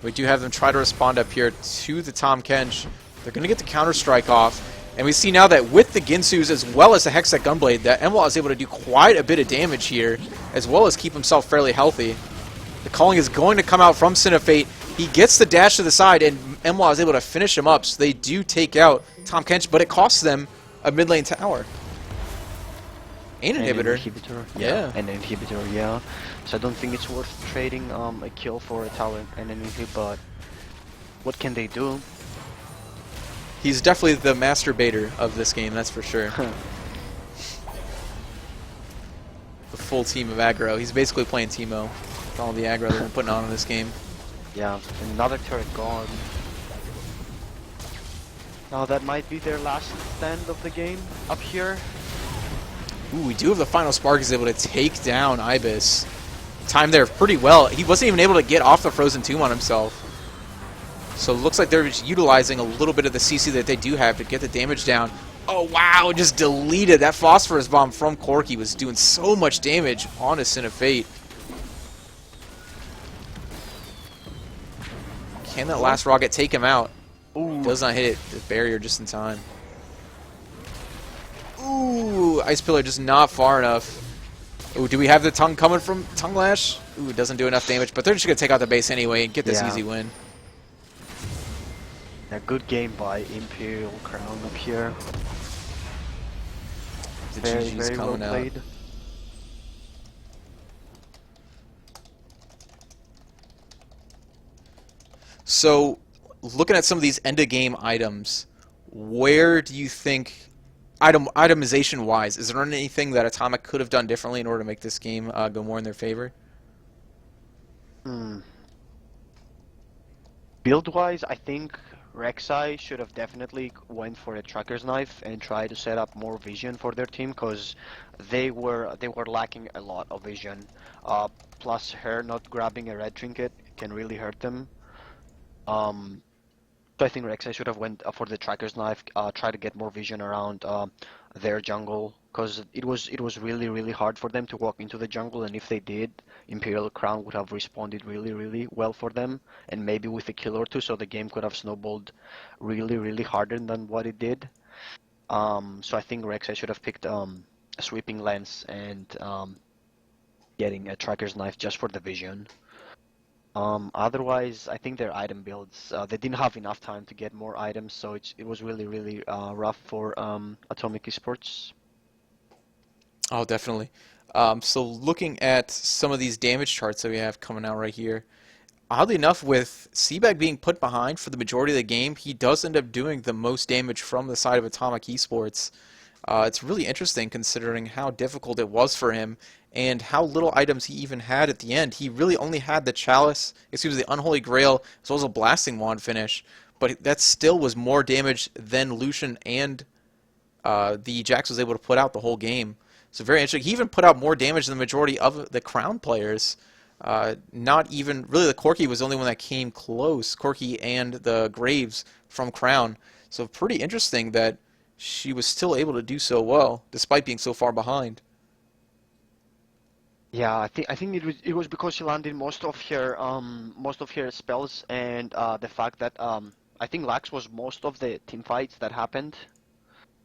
We do have them try to respond up here to the Tahm Kench. They're going to get the counter-strike off. And we see now that with the Ginsus as well as the Hextech Gunblade, that Enwalt is able to do quite a bit of damage here, as well as keep himself fairly healthy. The calling is going to come out from Cinefate. He gets the dash to the side, and Enwalt is able to finish him up, so they do take out Tahm Kench, but it costs them a mid lane tower. And an inhibitor. Yeah. And an inhibitor, yeah. So I don't think it's worth trading a kill for a tower and an inhibitor, but what can they do? He's definitely the masturbator of this game, that's for sure. The full team of aggro. He's basically playing Teemo with all the aggro they're putting on in this game. Yeah, another turret gone. Now that might be their last stand of the game up here. Ooh, we do have the final spark. He's able to take down Ibis. Timed there pretty well. He wasn't even able to get off the Frozen Tomb on himself. So it looks like they're just utilizing a little bit of the CC that they do have to get the damage down. Oh, wow, just deleted. That Phosphorus Bomb from Corki was doing so much damage on a Sin of Fate. Can that last rocket take him out? Ooh. Does not hit the barrier just in time. Ooh, Ice Pillar just not far enough. Ooh, do we have the tongue coming from Tongue Lash? Ooh, doesn't do enough damage, but they're just going to take out the base anyway and get this easy win. A good game by Imperial Crown up here. The Very, GG's very well coming out. played. So, looking at some of these end of game items, where do you think itemization wise, is there anything that Atomic could have done differently in order to make this game go more in their favor? Hmm. Build-wise, I think Rek'Sai should have definitely went for a tracker's knife and tried to set up more vision for their team because they were lacking a lot of vision. Uh, Plus her not grabbing a red trinket can really hurt them. Um, So I think Rek'Sai should have went for the tracker's knife, try to get more vision around their jungle, because it was really hard for them to walk into the jungle, and if they did, Imperial Crown would have responded really well for them, and maybe with a kill or two, so the game could have snowballed really harder than what it did. So I think Rek'Sai should have picked a sweeping lens and getting a tracker's knife just for the vision. Otherwise, I think their item builds, they didn't have enough time to get more items, so it was really rough for Atomic Esports. Oh, definitely. So looking at some of these damage charts that we have coming out right here, oddly enough, with Seabag being put behind for the majority of the game, he does end up doing the most damage from the side of Atomic Esports. It's really interesting considering how difficult it was for him and how little items he even had at the end. He really only had the Chalice, excuse me, the Unholy Grail, as well as a Blasting Wand finish, but that still was more damage than Lucian and the Jax was able to put out the whole game. So very interesting. He even put out more damage than the majority of the Crown players. Not even really the Corki was the only one that came close. Corki and the Graves from Crown. So pretty interesting that she was still able to do so well despite being so far behind. Yeah, I think it was because she landed most of her spells and the fact that I think Lax was most of the team fights that happened.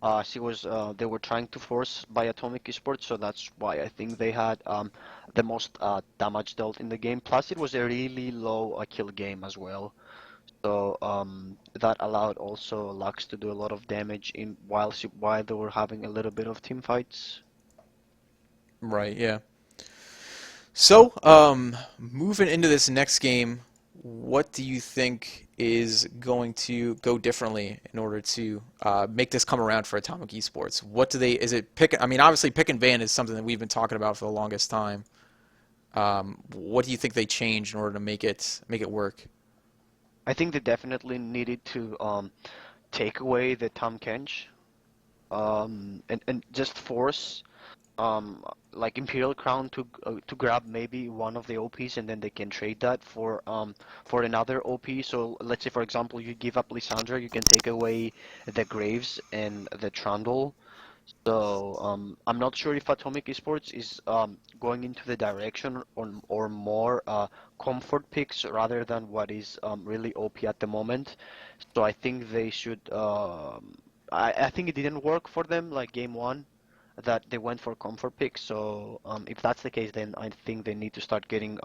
They were trying to force by Atomic Esports, so that's why I think they had the most damage dealt in the game. Plus, it was a really low kill game as well, so that allowed also Lux to do a lot of damage in while they were having a little bit of team fights. Right, yeah. So, moving into this next game, what do you think is going to go differently in order to make this come around for Atomic Esports? What do they? Is it pick? I mean, obviously, pick and ban is something that we've been talking about for the longest time. What do you think they changed in order to make it work? I think they definitely needed to take away the Tam Kench and just force like Imperial Crown to grab maybe one of the OPs and then they can trade that for another OP. So let's say for example you give up Lissandra, you can take away the Graves and the Trundle. So I'm not sure if Atomic Esports is going into the direction or more comfort picks rather than what is really OP at the moment. So I think they should. I think it didn't work for them like game one that they went for comfort picks. So if that's the case, then I think they need to start getting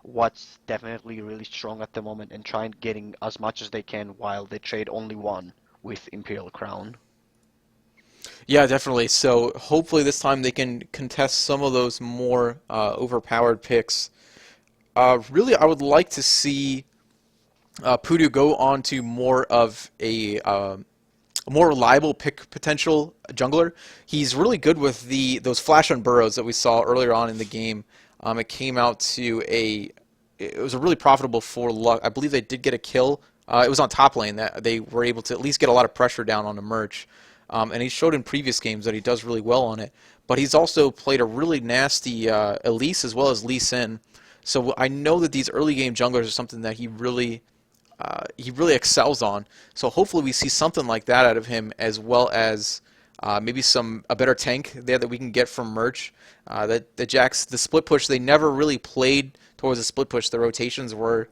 what's definitely really strong at the moment and try and getting as much as they can while they trade only one with Imperial Crown. Yeah, definitely. So hopefully this time they can contest some of those more overpowered picks. Really, I would like to see Pudu go on to more of a more reliable pick potential jungler. He's really good with the those flash on burrows that we saw earlier on in the game. It came out to it was a really profitable for luck. I believe they did get a kill. It was on top lane that they were able to at least get a lot of pressure down on the merch. And he showed in previous games that he does really well on it. But he's also played a really nasty Elise as well as Lee Sin. So I know that these early game junglers are something that he really excels on. So hopefully we see something like that out of him, as well as maybe a better tank there that we can get from merch. That the Jacks the split push they never really played towards the split push. The rotations were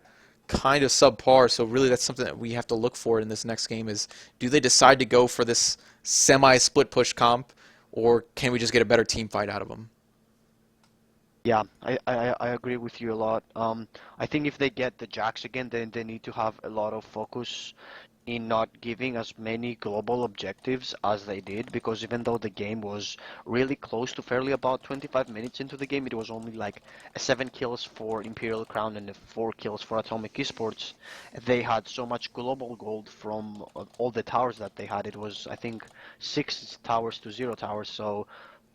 kind of subpar. So really that's something that we have to look for in this next game is do they decide to go for this semi split push comp, or can we just get a better team fight out of them? Yeah, I agree with you a lot. I think if they get the Jacks again, then they need to have a lot of focus in not giving as many global objectives as they did, because even though the game was really close to fairly about 25 minutes into the game, it was only like a 7 kills for Imperial Crown and a 4 kills for Atomic Esports. They had so much global gold from all the towers that they had. It was, I think, 6 towers to 0 towers, so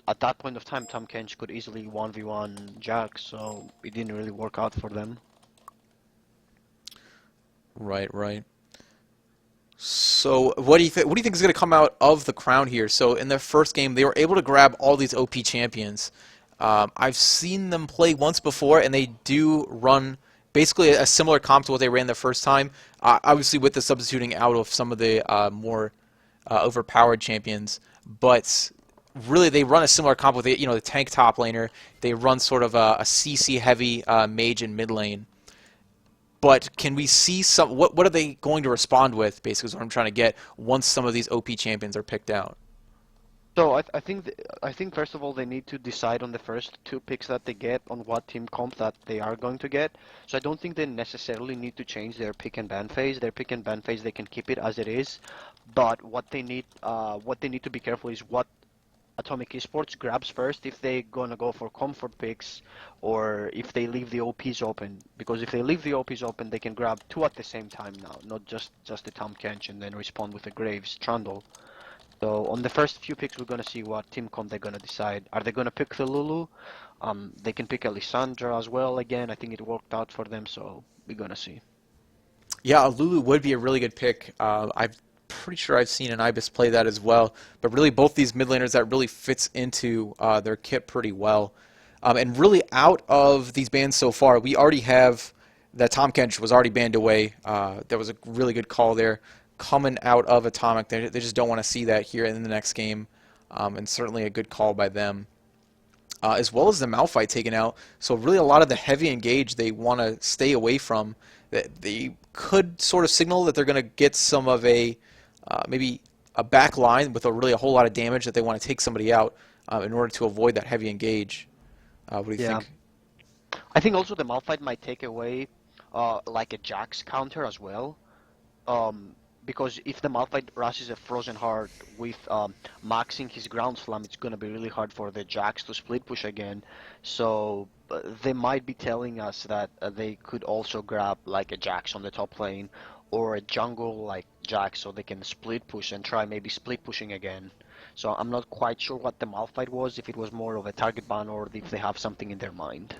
at that point of time, Tom Kench could easily 1v1 Jack, so it didn't really work out for them. Right, right. So, what do you think? What do you think is going to come out of the crown here? So, in their first game, they were able to grab all these OP champions. I've seen them play once before, and they do run basically a similar comp to what they ran the first time. Obviously, with the substituting out of some of the more overpowered champions, but really they run a similar comp with the tank top laner. They run sort of a CC heavy mage in mid lane. But can we see some? What are they going to respond with? Basically, is what I'm trying to get. Once some of these OP champions are picked out. So I think first of all they need to decide on the first two picks that they get on what team comp that they are going to get. So I don't think they necessarily need to change their pick and ban phase. Their pick and ban phase they can keep it as it is, but what they need to be careful is what Atomic Esports grabs first if they gonna go for comfort picks or if they leave the OPs open. Because if they leave the OPs open, they can grab two at the same time now, not just the Tom Kench and then respond with a Graves Trundle. So on the first few picks, we're gonna see what team comp they're gonna decide. Are they gonna pick the Lulu? They can pick Alessandra as well. Again, I think it worked out for them, so we're gonna see. Yeah, Lulu would be a really good pick. I'm pretty sure I've seen an Ibis play that as well. But really, both these mid laners that really fits into their kit pretty well. And really, out of these bans so far, we already have that Tom Kench was already banned away. There was a really good call there coming out of Atomic. They just don't want to see that here in the next game. And certainly a good call by them. As well as the Malphite taken out. So really a lot of the heavy engage they want to stay away from. That they could sort of signal that they're going to get some of a maybe a back line with a whole lot of damage that they want to take somebody out in order to avoid that heavy engage. What do you Yeah, think? I think also the Malphite might take away like a Jax counter as well. Um, because if the Malphite rushes a Frozen Heart with maxing his ground slam, it's gonna be really hard for the Jax to split push again. So they might be telling us that they could also grab like a Jax on the top lane or a jungle like Jax so they can split push and try maybe split pushing again. So I'm not quite sure what the Malphite was, if it was more of a target ban or if they have something in their mind.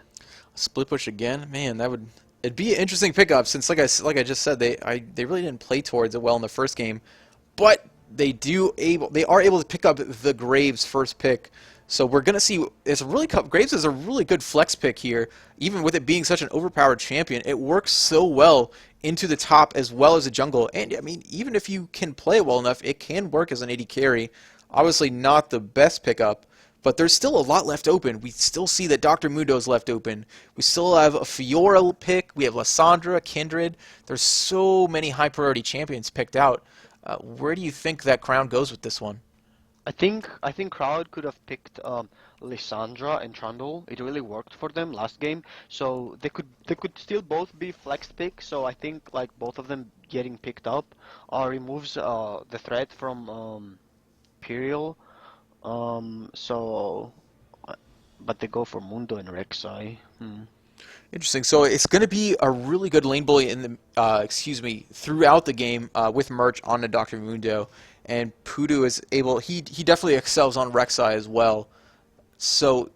Split push again? Man, that would it'd be an interesting pickup since like I just said they really didn't play towards it well in the first game, but they are able to pick up the Graves first pick. So we're gonna see. Graves is a really good flex pick here, even with it being such an overpowered champion. It works so well into the top as well as the jungle, and I mean even if you can play it well enough, it can work as an AD carry. Obviously not the best pickup, but there's still a lot left open. We still see that Dr. Mundo's left open. We still have a Fiora pick. We have Lysandra, Kindred. There's so many high priority champions picked out. Where do you think that crown goes with this one? I think Crowd could have picked Lysandra and Trundle. It really worked for them last game, so they could still both be flexed picks. So I think like both of them getting picked up removes the threat from Imperial. So but they go for Mundo and Rek'Sai. Hmm. Interesting. So it's going to be a really good lane bully in the throughout the game with Merch on the Dr. Mundo, and Pudu is able. He definitely excels on Rek'Sai as well. So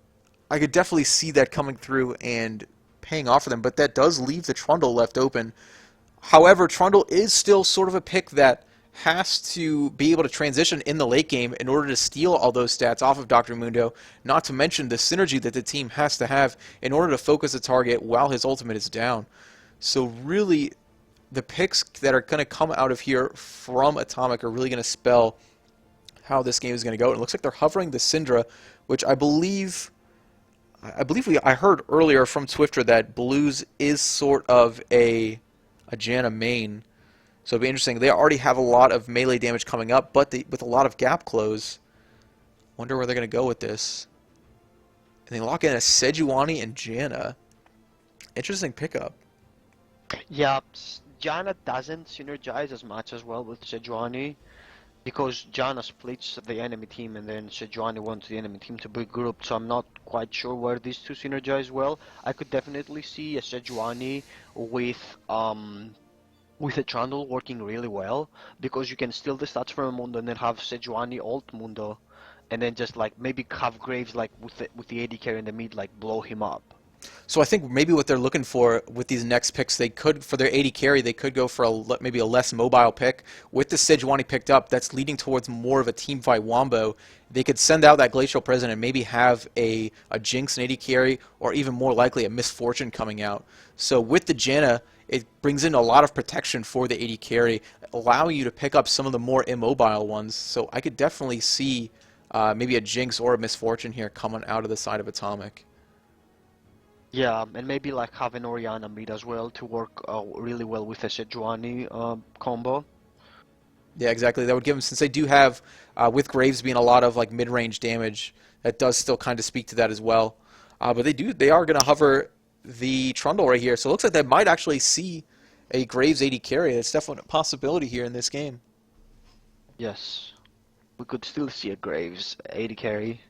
I could definitely see that coming through and paying off for them. But that does leave the Trundle left open. However, Trundle is still sort of a pick that has to be able to transition in the late game in order to steal all those stats off of Dr. Mundo, not to mention the synergy that the team has to have in order to focus the target while his ultimate is down. So really, the picks that are going to come out of here from Atomic are really going to spell how this game is going to go. It looks like they're hovering the Syndra, which I heard earlier from Swifter that Blues is sort of a Janna main. So it'll be interesting. They already have a lot of melee damage coming up, but with a lot of gap close, wonder where they're going to go with this. And they lock in a Sejuani and Janna. Interesting pickup. Yeah, Janna doesn't synergize as much as well with Sejuani because Janna splits the enemy team and then Sejuani wants the enemy team to be grouped, so I'm not quite sure where these two synergize well. I could definitely see a Sejuani with a Trundle working really well because you can steal the stats from a Mundo and then have Sejuani ult Mundo and then just like maybe have Graves like with the AD carry in the mid like blow him up. So I think maybe what they're looking for with these next picks, they could for their 80 carry, they could go for maybe a less mobile pick. With the Sejuani picked up, that's leading towards more of a team fight wombo. They could send out that Glacial Prison and maybe have a Jinx and 80 carry, or even more likely a Misfortune coming out. So with the Janna, it brings in a lot of protection for the 80 carry, allowing you to pick up some of the more immobile ones. So I could definitely see maybe a Jinx or a Misfortune here coming out of the side of Atomic. Yeah, and maybe like have an Orianna mid as well to work really well with a Sejuani combo. Yeah, exactly. That would give them, since they do have, with Graves being a lot of like mid-range damage, that does still kind of speak to that as well. But they are going to hover the Trundle right here, so it looks like they might actually see a Graves 80 carry. It's definitely a possibility here in this game. Yes, we could still see a Graves AD carry.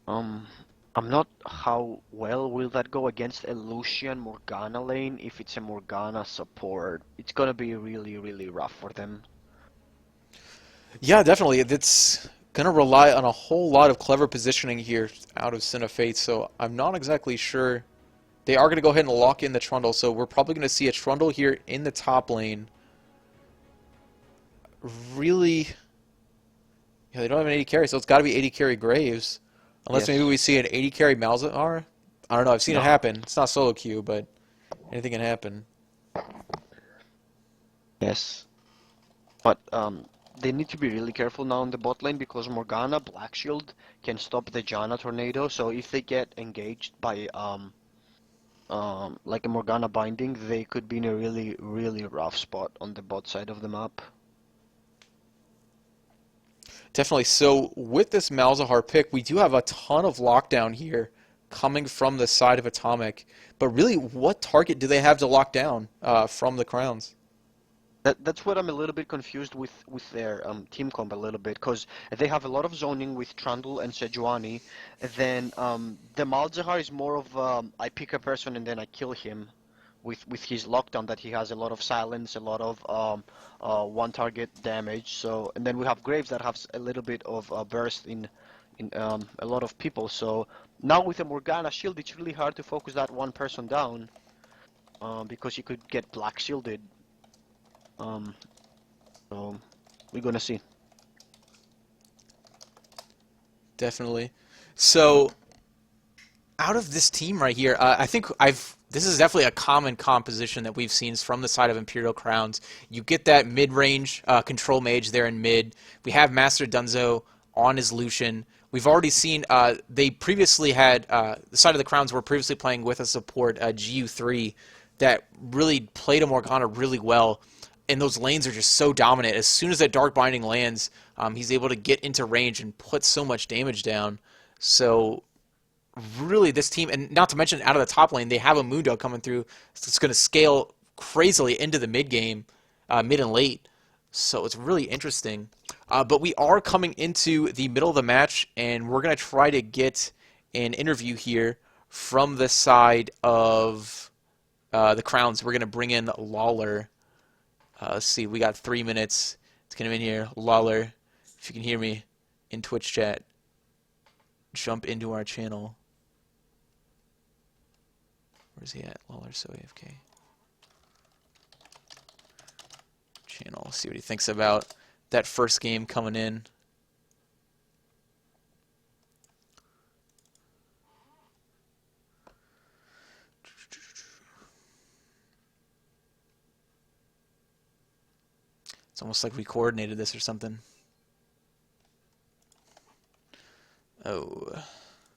Um, I'm not how well will that go against a Lucian Morgana lane if it's a Morgana support. It's gonna be really, really rough for them. Yeah, definitely. It's going to rely on a whole lot of clever positioning here out of Sin of Fate, so I'm not exactly sure. They are going to go ahead and lock in the Trundle, so we're probably going to see a Trundle here in the top lane. Really, yeah, they don't have an 80 carry, so it's got to be 80 carry Graves. Unless maybe Yes. we see an 80 carry Malzahar. I don't know. I've seen it No. happen. It's not solo queue, but anything can happen. Yes. But they need to be really careful now in the bot lane because Morgana Black Shield can stop the Janna tornado. So if they get engaged by like a Morgana binding, they could be in a really, really rough spot on the bot side of the map. Definitely. So with this Malzahar pick, we do have a ton of lockdown here coming from the side of Atomic. But really, what target do they have to lock down from the Crowns? That's what I'm a little bit confused with their team comp a little bit because they have a lot of zoning with Trundle and Sejuani. Then the Malzahar is more of I pick a person and then I kill him with his lockdown that he has a lot of silence, a lot of one target damage. So and then we have Graves that has a little bit of burst in a lot of people. So now with a Morgana shield, it's really hard to focus that one person down because you could get black shielded. Um, so we're gonna see. Definitely. So out of this team right here, I think this is definitely a common composition that we've seen from the side of Imperial Crowns. You get that mid-range control mage there in mid. We have Master Dunzo on his Lucian. We've already seen they previously had the side of the Crowns were previously playing with a support GU3 that really played a Morgana really well. And those lanes are just so dominant. As soon as that Dark Binding lands, he's able to get into range and put so much damage down. So really this team, and not to mention out of the top lane, they have a Mundo coming through. It's going to scale crazily into the mid game, mid and late. So it's really interesting. But we are coming into the middle of the match, and we're going to try to get an interview here from the side of the Crowns. We're going to bring in Lawler. Let's see, we got 3 minutes to get him in here. Lawler, if you can hear me in Twitch chat, jump into our channel. Where's he at? Lawler so AFK. Channel. See what he thinks about that first game coming in. It's almost like we coordinated this or something. Oh,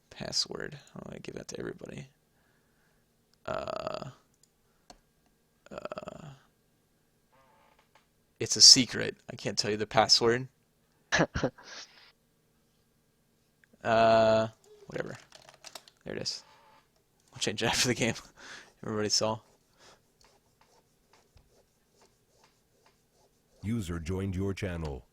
password. I'm gonna give that to everybody. Uh, it's a secret. I can't tell you the password. Uh, whatever. There it is. I'll change it after the game. Everybody saw. User joined your channel.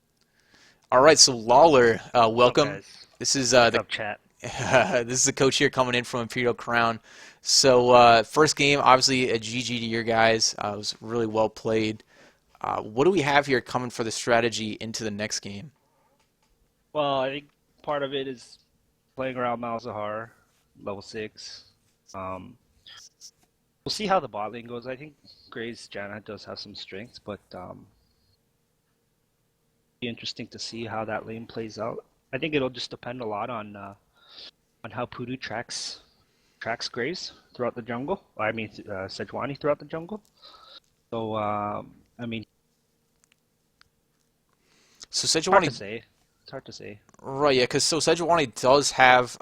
All right, so Lawler, What's up, welcome. guys? This is What's the up, chat? this is the coach here coming in from Imperial Crown. So first game, obviously a GG to your guys. It was really well played. What do we have here coming for the strategy into the next game? Well, I think part of it is playing around Malzahar, level 6. We'll see how the bot lane goes. I think Gray's Janna does have some strengths, but be interesting to see how that lane plays out. I think it'll just depend a lot on how Pudu tracks Graves throughout the jungle. I mean, Sejuani throughout the jungle. So, I mean, So it's hard to Sejuani, say. It's hard to say. right? Yeah, because so Sejuani does have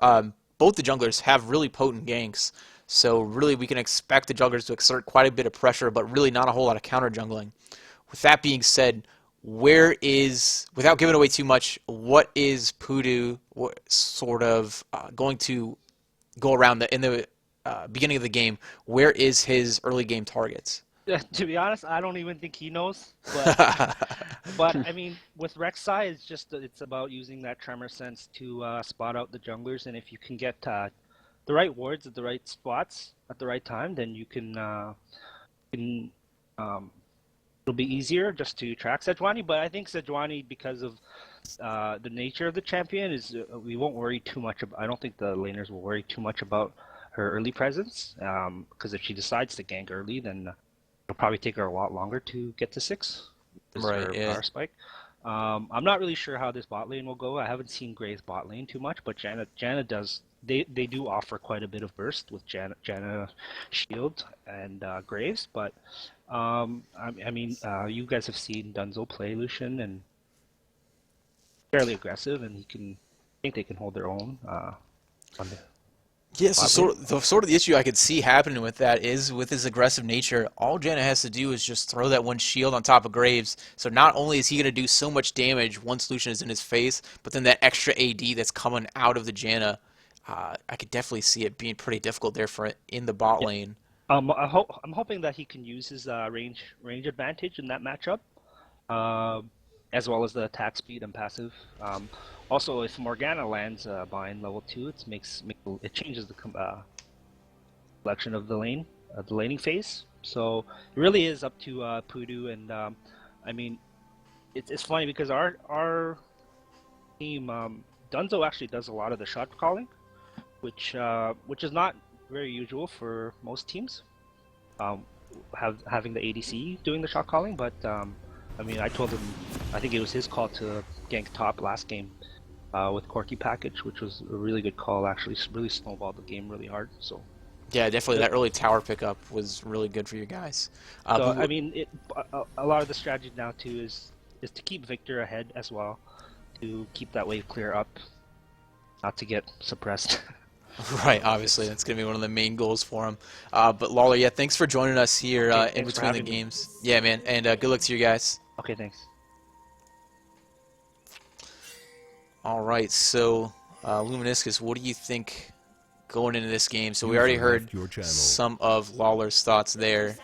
both the junglers have really potent ganks. So really, we can expect the junglers to exert quite a bit of pressure, but really not a whole lot of counter jungling. With that being said, where is, without giving away too much, what is Pudu sort of going to go around in the beginning of the game? Where is his early game targets? To be honest, I don't even think he knows. But I mean, with Rek'Sai, it's just it's about using that tremor sense to spot out the junglers, and if you can get the right wards at the right spots at the right time, then you can it'll be easier just to track Sejuani. But I think Sejuani, because of the nature of the champion, is we won't worry too much. I don't think the laners will worry too much about her early presence, because if she decides to gank early, then it'll probably take her a lot longer to get to 6. Is Right, her yeah. power spike. I'm not really sure how this bot lane will go. I haven't seen Gray's bot lane too much, but Janna does. They do offer quite a bit of burst with Janna Shield and Graves, but I mean, you guys have seen Dunzo play Lucian, and fairly aggressive, and I think they can hold their own on the Yeah, so bot lane. sort of the issue I could see happening with that is with his aggressive nature, all Janna has to do is just throw that one shield on top of Graves. So not only is he going to do so much damage once Lucian is in his face, but then that extra AD that's coming out of the Janna, I could definitely see it being pretty difficult there for in the bot Yeah. lane. I'm hoping that he can use his range advantage in that matchup, as well as the attack speed and passive. Also, if Morgana lands behind level 2, it changes the selection of the lane, the laning phase. So it really is up to Pudu, and I mean, it's funny because our team, Dunzo actually does a lot of the shot calling, which is not very usual for most teams. Having the ADC doing the shot calling, but I mean, I told him I think it was his call to gank top last game with Corki package, which was a really good call. Actually, really snowballed the game really hard. So, Yeah, definitely that early tower pickup was really good for you guys. so But I mean, a lot of the strategy now too is to keep Victor ahead as well, to keep that wave clear up, not to get suppressed. right, obviously that's going to be one of the main goals for him. But Lawler, yeah, thanks for joining us here Okay, in thanks for between the having me. games. Yeah, man, and good luck to you guys. Okay, thanks. All right, so Luminiscus, what do you think going into this game? So we User already left heard your channel. some of Lawler's thoughts there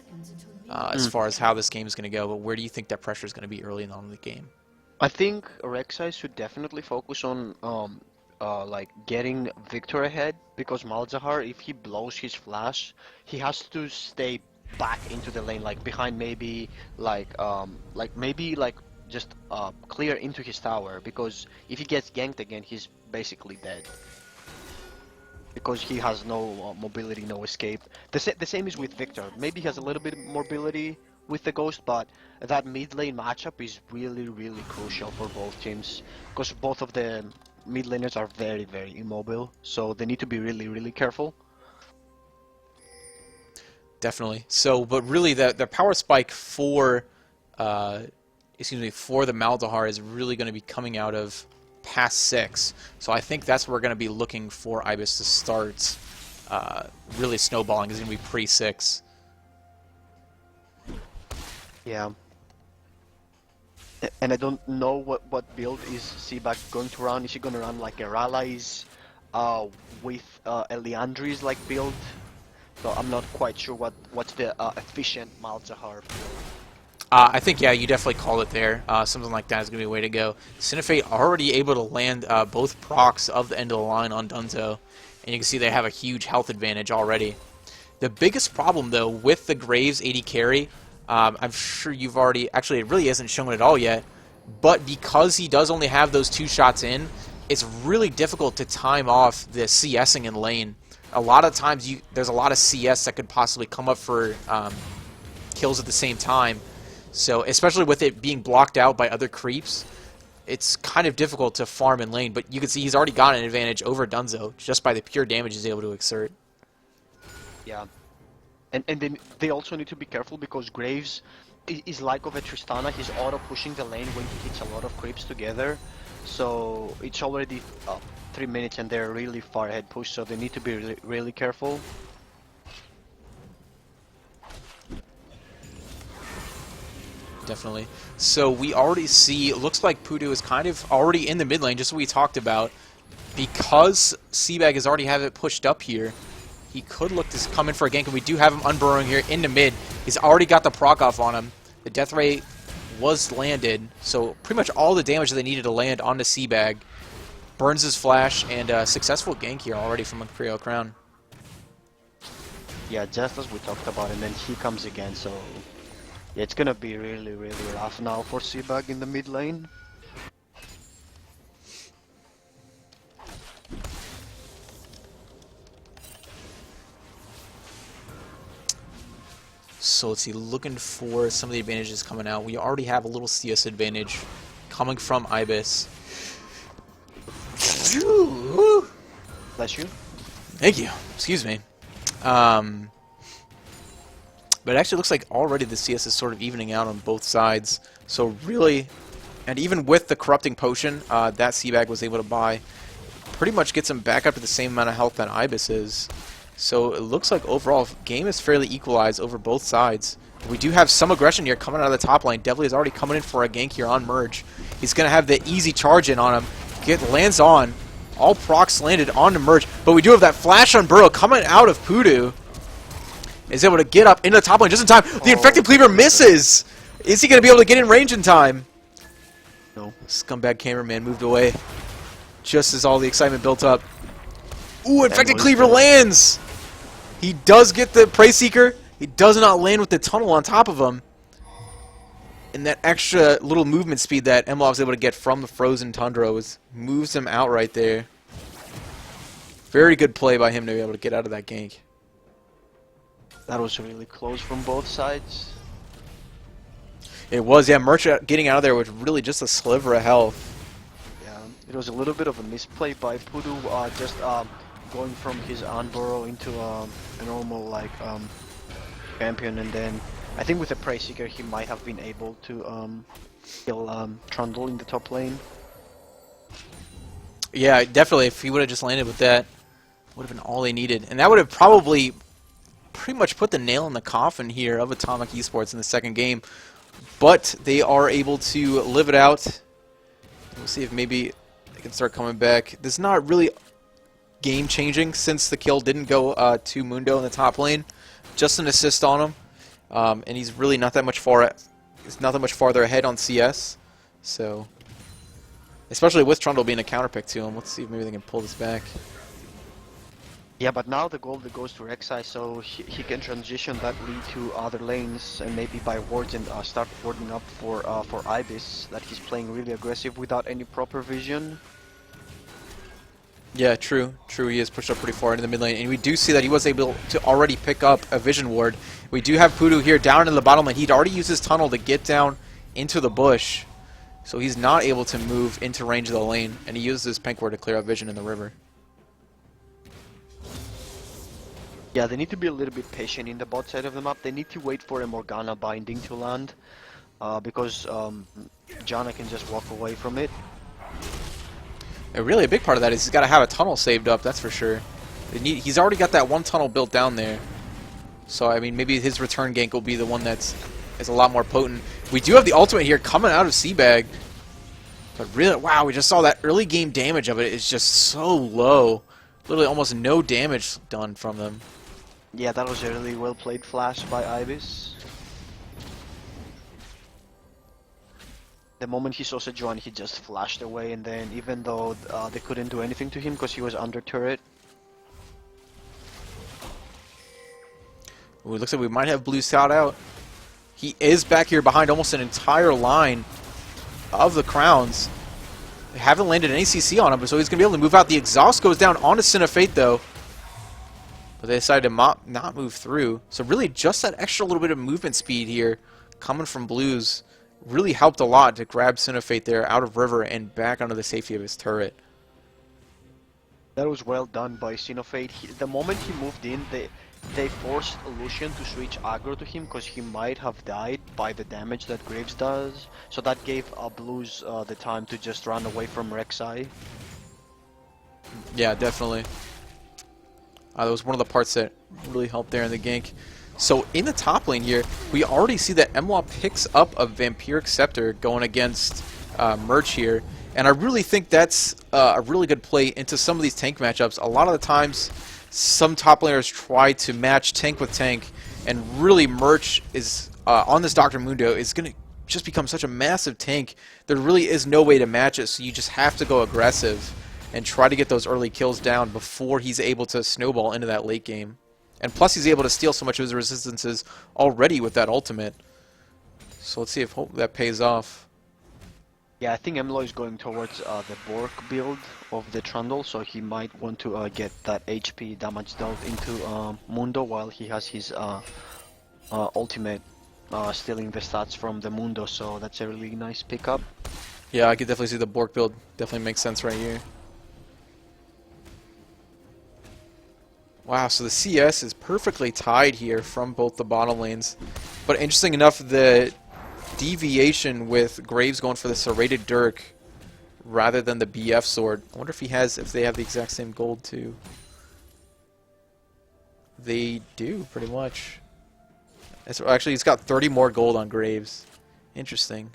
as far as how this game is going to go, but where do you think that pressure is going to be early on in the game? I think Rek'Sai should definitely focus on like getting Victor ahead, because Malzahar, if he blows his flash, he has to stay back into the lane, like behind maybe like just clear into his tower, because if he gets ganked again, he's basically dead. Because he has no mobility, no escape. The same is with Victor. Maybe he has a little bit of mobility with the Ghost, but that mid lane matchup is really, really crucial for both teams. Because both of the mid laners are very, very immobile, so they need to be really, really careful. Definitely. So, but really, the power spike for, for the Maldahar is really going to be coming out of past 6. So I think that's where we're going to be looking for Ibis to start really snowballing. Is going to be pre-6. Yeah. And I don't know what build is Seaback going to run. Is he going to run like a Rallies with a Leandri's like build. So I'm not quite sure what's the efficient Malzahar build. I think, yeah, you definitely called it there. Something like that is going to be a way to go. Cinefate already able to land both procs of the end of the line on Dunzo. And you can see they have a huge health advantage already. The biggest problem, though, with the Graves 80 carry, I'm sure you've already... Actually, it really hasn't shown it at all yet. But because he does only have those 2 shots in, it's really difficult to time off the CSing in lane. A lot of times, there's a lot of CS that could possibly come up for kills at the same time. So, especially with it being blocked out by other creeps, it's kind of difficult to farm in lane. But you can see he's already got an advantage over Dunzo just by the pure damage he's able to exert. Yeah. And then they also need to be careful because Graves is like of a Tristana. He's auto-pushing the lane when he hits a lot of creeps together. So, it's already 3 minutes and they're really far ahead push, so they need to be really careful. Definitely. So we already see, it looks like Pudu is kind of already in the mid lane, just what we talked about. Because Seabag has already have it pushed up here, he could look to come in for a gank, and we do have him unburrowing here into mid. He's already got the proc off on him. The death ray was landed, so pretty much all the damage that they needed to land onto Seabag. Burns his flash, and a successful gank here already from Imperial Crown. Yeah, just as we talked about, and then he comes again, so... Yeah, it's gonna be really rough now for Seabag in the mid lane. So let's see, looking for some of the advantages coming out. We already have a little CS advantage coming from Ibis. Bless you. Thank you. Excuse me. But it actually looks like already the CS is sort of evening out on both sides. So really, and even with the Corrupting Potion that Seabag was able to buy, pretty much gets him back up to the same amount of health that Ibis is. So it looks like overall, game is fairly equalized over both sides. We do have some aggression here coming out of the top lane. Definitely is already coming in for a gank here on Merge. He's going to have the easy charge in on him. Lands on. All procs landed onto Merge. But we do have that flash on Burrow coming out of Pudu. Is able to get up into the top lane just in time. The Infected Cleaver misses! Is he going to be able to get in range in time? No. Scumbag cameraman moved away just as all the excitement built up. Ooh, Infected Cleaver lands! He does get the Prey Seeker. He does not land with the tunnel on top of him. And that extra little movement speed that Emlov was able to get from the Frozen Tundra moves him out right there. Very good play by him to be able to get out of that gank. That was really close from both sides. It was, yeah. Merch getting out of there with really just a sliver of health. Yeah, it was a little bit of a misplay by Pudu, just going from his Unburrow into a normal like champion, and then I think with the Prey Seeker he might have been able to kill Trundle in the top lane. Yeah, definitely. If he would have just landed with that, would have been all they needed, and that would have probably pretty much put the nail in the coffin here of Atomic Esports in the second game. But they are able to live it out. We'll see if maybe they can start coming back. This is not really game-changing since the kill didn't go to Mundo in the top lane. Just an assist on him, and he's really not that much he's not that much farther ahead on CS. So, especially with Trundle being a counterpick to him, let's see if maybe they can pull this back. Yeah, but now the gold goes to Rek'Sai, so he can transition that lead to other lanes and maybe buy wards and start warding up for Ibis, that he's playing really aggressive without any proper vision. Yeah, true. True, he is pushed up pretty far into the mid lane, and we do see that he was able to already pick up a vision ward. We do have Pudu here down in the bottom lane. He'd already used his tunnel to get down into the bush, so he's not able to move into range of the lane, and he uses his Pink ward to clear out vision in the river. Yeah, they need to be a little bit patient in the bot side of the map. They need to wait for a Morgana binding to land, because Janna can just walk away from it. And really, a big part of that is he's got to have a tunnel saved up, that's for sure. He's already got that one tunnel built down there. So, I mean, maybe his return gank will be the one is a lot more potent. We do have the ultimate here coming out of Seabag. But really, wow, we just saw that early game damage of it is just so low. Literally almost no damage done from them. Yeah, that was a really well played flash by Ibis. The moment he saw Sejuani, he just flashed away, and then even though they couldn't do anything to him because he was under turret. Ooh, it looks like we might have Blue Scout out. He is back here behind almost an entire line of the Crowns. They haven't landed an ACC on him, so he's going to be able to move out. The exhaust goes down onto Cinefate, though. But they decided to not move through. So really just that extra little bit of movement speed here coming from Blues really helped a lot to grab Cinefate there out of River and back onto the safety of his turret. That was well done by Sinofate. The moment he moved in, they forced Lucian to switch aggro to him because he might have died by the damage that Graves does. So that gave Blues the time to just run away from Rek'Sai. Yeah, definitely. That was one of the parts that really helped there in the gank. So in the top lane here, we already see that MWA picks up a Vampiric Scepter going against Merch here. And I really think that's a really good play into some of these tank matchups. A lot of the times, some top laners try to match tank with tank, and really Merch is, on this Dr. Mundo, is going to just become such a massive tank. There really is no way to match it, so you just have to go aggressive and try to get those early kills down before he's able to snowball into that late game. And plus he's able to steal so much of his resistances already with that ultimate. So let's see if that pays off. Yeah, I think Emlo is going towards the Bork build of the Trundle, so he might want to get that HP damage dealt into Mundo while he has his ultimate stealing the stats from the Mundo, so that's a really nice pickup. Yeah, I could definitely see the Bork build. Definitely makes sense right here. Wow, so the CS is perfectly tied here from both the bottom lanes. But interesting enough, the deviation with Graves going for the serrated Dirk rather than the BF sword. I wonder if they have the exact same gold too. They do, pretty much. Actually, he's got 30 more gold on Graves. Interesting.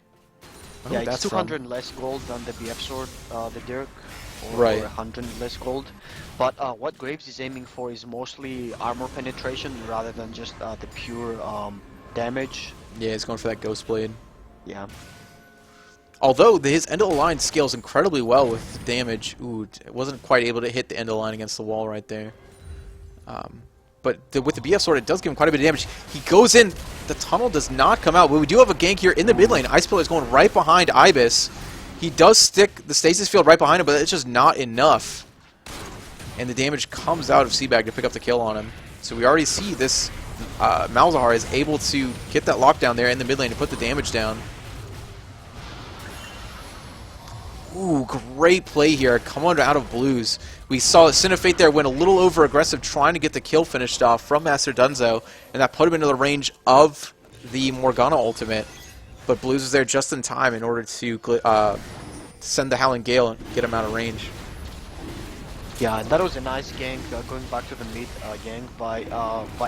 Yeah, it's 200 less gold than the BF sword, the Dirk. Or right. 100 less gold. But what Graves is aiming for is mostly armor penetration rather than just the pure damage. Yeah, he's going for that Ghost Blade. Yeah. Although his end of the line scales incredibly well with damage. Ooh, it wasn't quite able to hit the end of the line against the wall right there. But with the BF sword, it does give him quite a bit of damage. He goes in. The tunnel does not come out. But we do have a gank here in the mid lane. Ice Pillar is going right behind Ibis. He does stick the stasis field right behind him, but it's just not enough. And the damage comes out of Seabag to pick up the kill on him. So we already see this Malzahar is able to get that lockdown there in the mid lane to put the damage down. Ooh, great play here coming out of Blues. We saw Cinefate there went a little over aggressive trying to get the kill finished off from Master Dunzo, and that put him into the range of the Morgana ultimate. But Blues was there just in time in order to send the Howling Gale and get him out of range. Yeah, that was a nice gank, going back to the mid gank by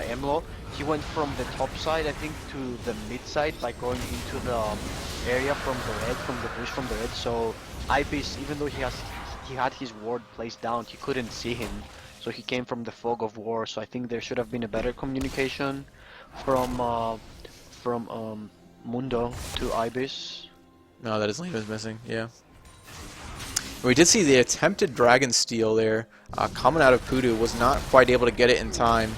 Emlo. He went from the top side, I think, to the mid side by going into the area from the red, from the bush from the red. So Ibis, even though he had his ward placed down, he couldn't see him. So he came from the fog of war. So I think there should have been a better communication from Mundo to Ibis. No, that his lane was missing, yeah. We did see the attempted Dragon Steal there coming out of Pudu. Was not quite able to get it in time.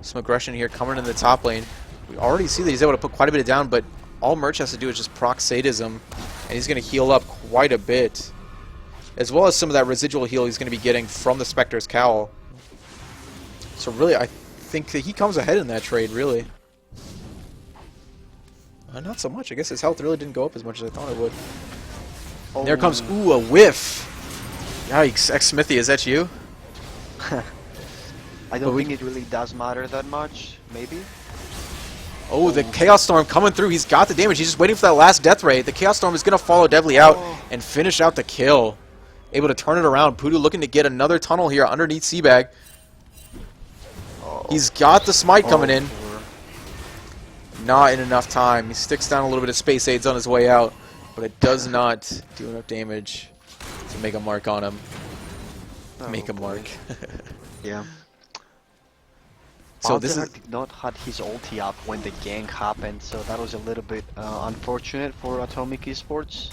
Some aggression here coming in the top lane. We already see that he's able to put quite a bit down, but all Merch has to do is just proc Sadism, and he's going to heal up quite a bit. As well as some of that residual heal he's going to be getting from the Spectre's Cowl. So really, I think that he comes ahead in that trade, really. Not so much. I guess his health really didn't go up as much as I thought it would. Oh. There comes, ooh, a whiff. Yikes, X-Smithy, is that you? I don't think it really does matter that much, maybe. Oh, the Chaos Storm coming through. He's got the damage. He's just waiting for that last death ray. The Chaos Storm is going to follow Deadly out and finish out the kill. Able to turn it around. Pudu looking to get another tunnel here underneath Seabag. He's got the smite coming in. Not in enough time. He sticks down a little bit of Space Aids on his way out, but it does not do enough damage to make a mark on him. Oh make a boy. mark. Yeah. So this is Malzahar did not had his ulti up when the gank happened, so that was a little bit unfortunate for Atomic Esports.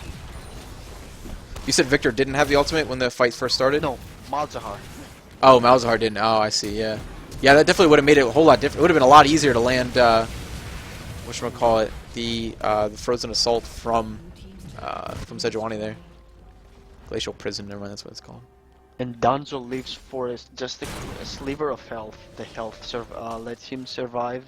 you said Victor didn't have the ultimate when the fight first started? No, Malzahar. Oh, Malzahar didn't. Oh, I see. Yeah, yeah, that definitely would have made it a whole lot different. It would have been a lot easier to land whatchamacallit, the frozen assault from Sejuani there. Glacial prison. Never mind. That's what it's called. And Danzo lives for just a sliver of health. The health lets him survive.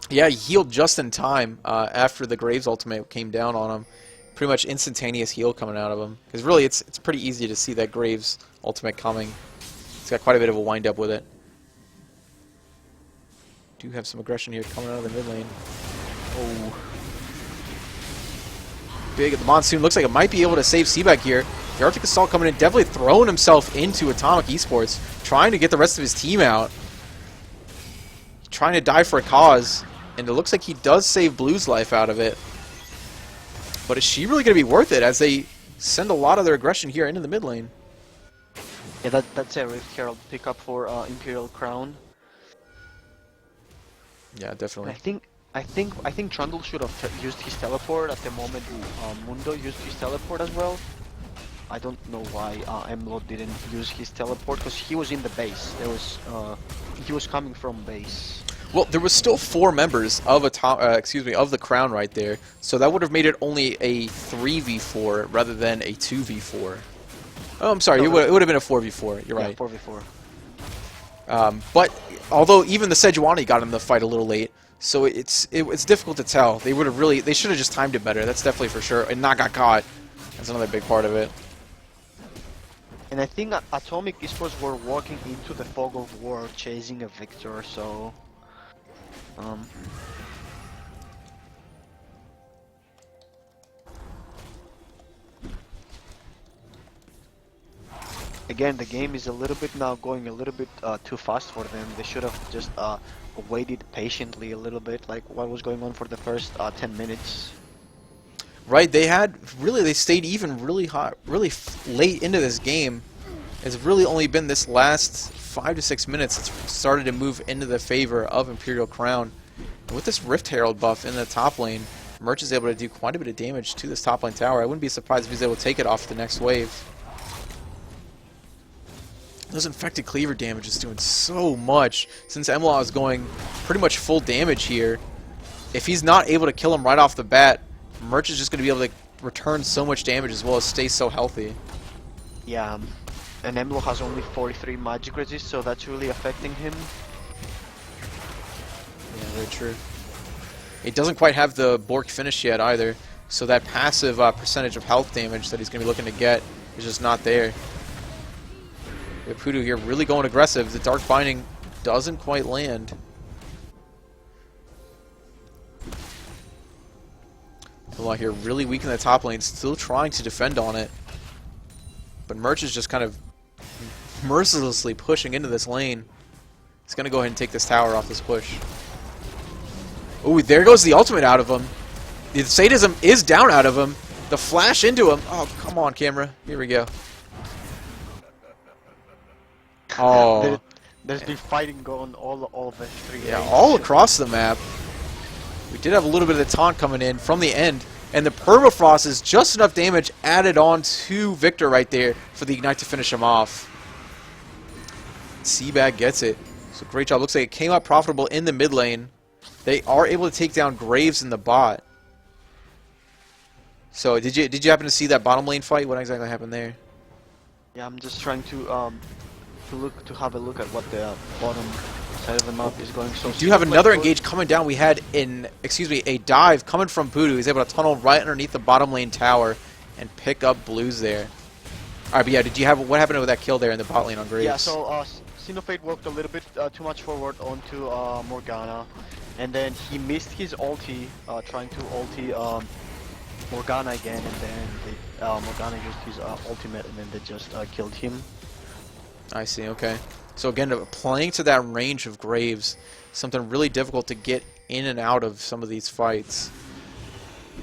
Yeah, he healed just in time after the Graves ultimate came down on him. Pretty much instantaneous heal coming out of him. Because really, it's pretty easy to see that Graves ultimate coming. It's got quite a bit of a wind up with it. Do have some aggression here coming out of the mid lane. Oh. Big at the Monsoon. Looks like it might be able to save Seaback here. The Arctic Assault coming in, definitely throwing himself into Atomic Esports, trying to get the rest of his team out. Trying to die for a cause, and it looks like he does save Blue's life out of it. But is she really going to be worth it as they send a lot of their aggression here into the mid lane? Yeah, that's a Rift Herald pickup for Imperial Crown. Yeah, definitely. I think Trundle should have used his teleport at the moment. Mundo used his teleport as well. I don't know why Emlo didn't use his teleport, because he was in the base. There was he was coming from base. Well, there was still 4 members of of the Crown right there, so that would have made it only a 3v4 rather than a 2v4. Oh, I'm sorry, it would have been a 4v4. You're right. Yeah, 4v4. But although even the Sejuani got in the fight a little late, so it's difficult to tell. They should have just timed it better. That's definitely for sure, and not got caught. That's another big part of it. And I think Atomic Esports were walking into the fog of war, chasing a victor. So, again, the game is a little bit now going a little bit too fast for them. They should have just waited patiently a little bit, like what was going on for the first 10 minutes. Right, they stayed even really hot, really late into this game. It's really only been this last 5 to 6 minutes that's started to move into the favor of Imperial Crown. And with this Rift Herald buff in the top lane, Merch is able to do quite a bit of damage to this top lane tower. I wouldn't be surprised if he's able to take it off the next wave. Those infected cleaver damage is doing so much. Since Emlaw is going pretty much full damage here, if he's not able to kill him right off the bat, Merch is just going to be able to return so much damage as well as stay so healthy. Yeah, and Emlo has only 43 magic resist, so that's really affecting him. Yeah, very true. He doesn't quite have the Bork finish yet either, so that passive percentage of health damage that he's going to be looking to get is just not there. We have Poodoo here really going aggressive. The Dark Binding doesn't quite land. Emlaw here really weak in the top lane, still trying to defend on it. But Merch is just kind of mercilessly pushing into this lane. He's going to go ahead and take this tower off this push. Ooh, there goes the ultimate out of him. The sadism is down out of him. The flash into him. Oh, come on, camera. Here we go. Oh. There's been fighting going all the 3 Yeah, lanes. all across the map. We did have a little bit of the taunt coming in from the end. And the Permafrost is just enough damage added on to Victor right there for the Ignite to finish him off. Seabag gets it. So great job. Looks like it came out profitable in the mid lane. They are able to take down Graves in the bot. So did you happen to see that bottom lane fight? What exactly happened there? Yeah, I'm just trying to have a look at what the bottom side of the map is going. So We do have another engage coming down. We had a dive coming from Voodoo. He's able to tunnel right underneath the bottom lane tower and pick up Blues there. Alright, but yeah, what happened with that kill there in the bot lane on Graves? Yeah, so Xenofade walked a little bit too much forward onto Morgana, and then he missed his ulti, trying to ulti Morgana again, and then Morgana used his ultimate, and then they just killed him. I see, okay. So again, playing to that range of Graves, something really difficult to get in and out of some of these fights.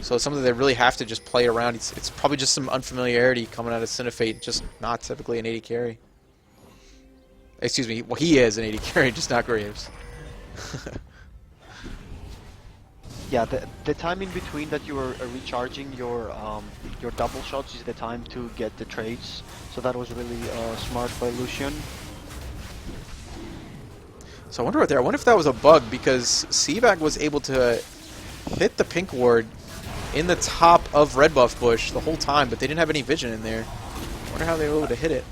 So it's something they really have to just play around. It's probably just some unfamiliarity coming out of Cinefate, just not typically an AD carry. Excuse me, well, he is an AD carry, just not Graves. Yeah, the time in between that you are recharging your double shots is the time to get the trades. So that was really smart by Lucian. So I wonder what there. I wonder if that was a bug because Seabag was able to hit the pink ward in the top of red buff bush the whole time, but they didn't have any vision in there. I wonder how they were able to hit it.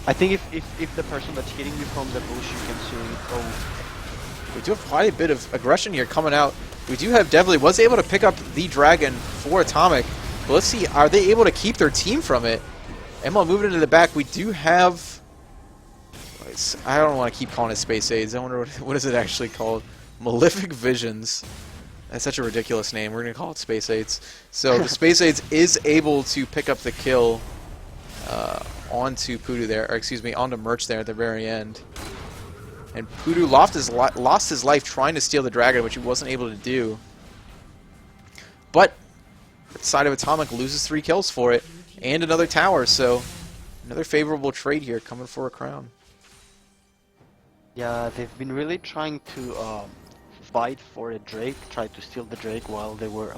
I think if the person that's hitting you from the bush, you can see it. Oh, We do have quite a bit of aggression here coming out. We do have Devly was able to pick up the dragon for Atomic. But let's see, are they able to keep their team from it? ML moving into the back. We do have... I don't want to keep calling it Space Aids. I wonder what is it actually called? Malefic Visions. That's such a ridiculous name. We're going to call it Space Aids. So the Space Aids is able to pick up the kill onto Pudu there, or excuse me, onto Merch there at the very end. And Pudu lost his life trying to steal the dragon, which he wasn't able to do. But the side of Atomic loses 3 kills for it, and another tower, so another favorable trade here coming for a crown. yeah, they've been really trying to fight for a Drake, try to steal the Drake while they were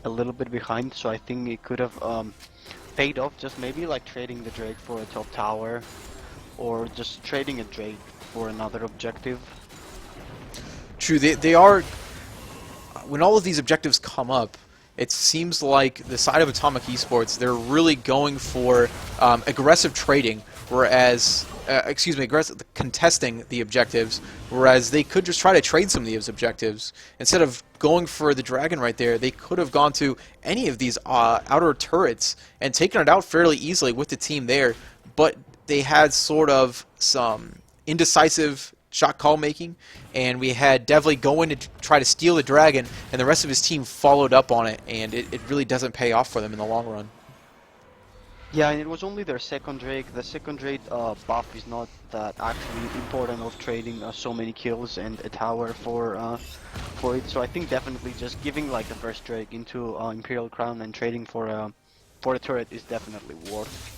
a little bit behind. So I think it could have paid off, just maybe like trading the Drake for a top tower, or just trading a Drake for another objective. True, they are... When all of these objectives come up, it seems like the side of Atomic Esports, they're really going for aggressive trading, whereas... aggressive contesting the objectives, whereas they could just try to trade some of these objectives. Instead of going for the dragon right there, they could have gone to any of these outer turrets and taken it out fairly easily with the team there, but they had sort of some indecisive shot call making, and we had Devly go in to try to steal the dragon, and the rest of his team followed up on it, and it really doesn't pay off for them in the long run. Yeah, and it was only their second Drake. The second Drake buff is not that actually important of trading so many kills and a tower for it. So I think definitely just giving like the first Drake into Imperial Crown and trading for a turret is definitely worth.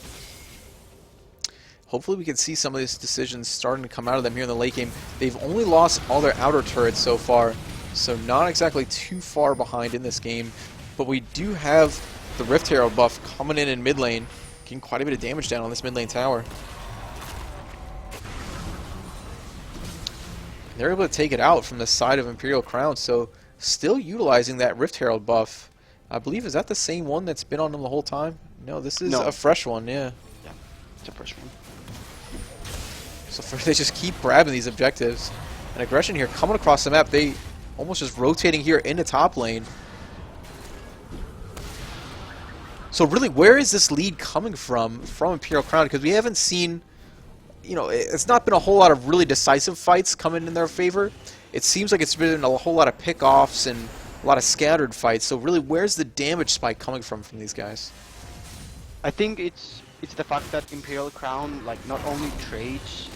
Hopefully we can see some of these decisions starting to come out of them here in the late game. They've only lost all their outer turrets so far, so not exactly too far behind in this game. But we do have the Rift Herald buff coming in mid lane, getting quite a bit of damage down on this mid lane tower. They're able to take it out from the side of Imperial Crown, so still utilizing that Rift Herald buff. I believe, is that the same one that's been on them the whole time? No, this is a fresh one, yeah. Yeah, it's a fresh one. So they just keep grabbing these objectives. And aggression here coming across the map. They almost just rotating here into top lane. So really, where is this lead coming from Imperial Crown? Because we haven't seen, you know, it's not been a whole lot of really decisive fights coming in their favor. It seems like it's been a whole lot of pickoffs and a lot of scattered fights. So really, where's the damage spike coming from these guys? I think it's the fact that Imperial Crown like not only trades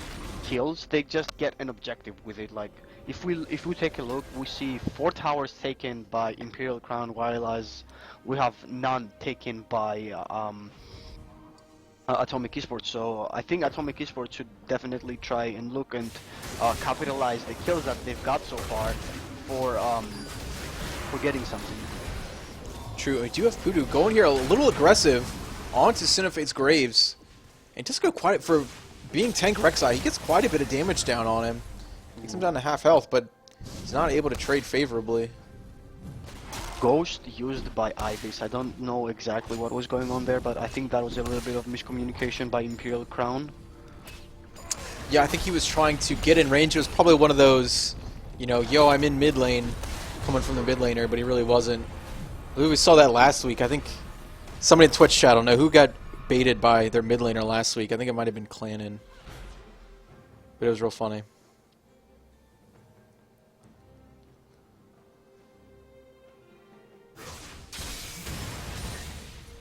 kills, they just get an objective with it. Like if we take a look, we see 4 towers taken by Imperial Crown, whereas we have none taken by Atomic Esports. So I think Atomic Esports should definitely try and look and capitalize the kills that they've got so far for getting something. True, I do have Pudu going here a little aggressive onto Cinefate's Graves. And just go quite for being tank Rek'Sai, he gets quite a bit of damage down on him. Takes him down to half health, but he's not able to trade favorably. Ghost used by Ibis. I don't know exactly what was going on there, but I think that was a little bit of miscommunication by Imperial Crown. Yeah, I think he was trying to get in range. It was probably one of those, you know, yo, I'm in mid lane, coming from the mid laner, but he really wasn't. We saw that last week. I think somebody in Twitch chat, I don't know who got baited by their mid laner last week. I think it might have been Clannon. But it was real funny.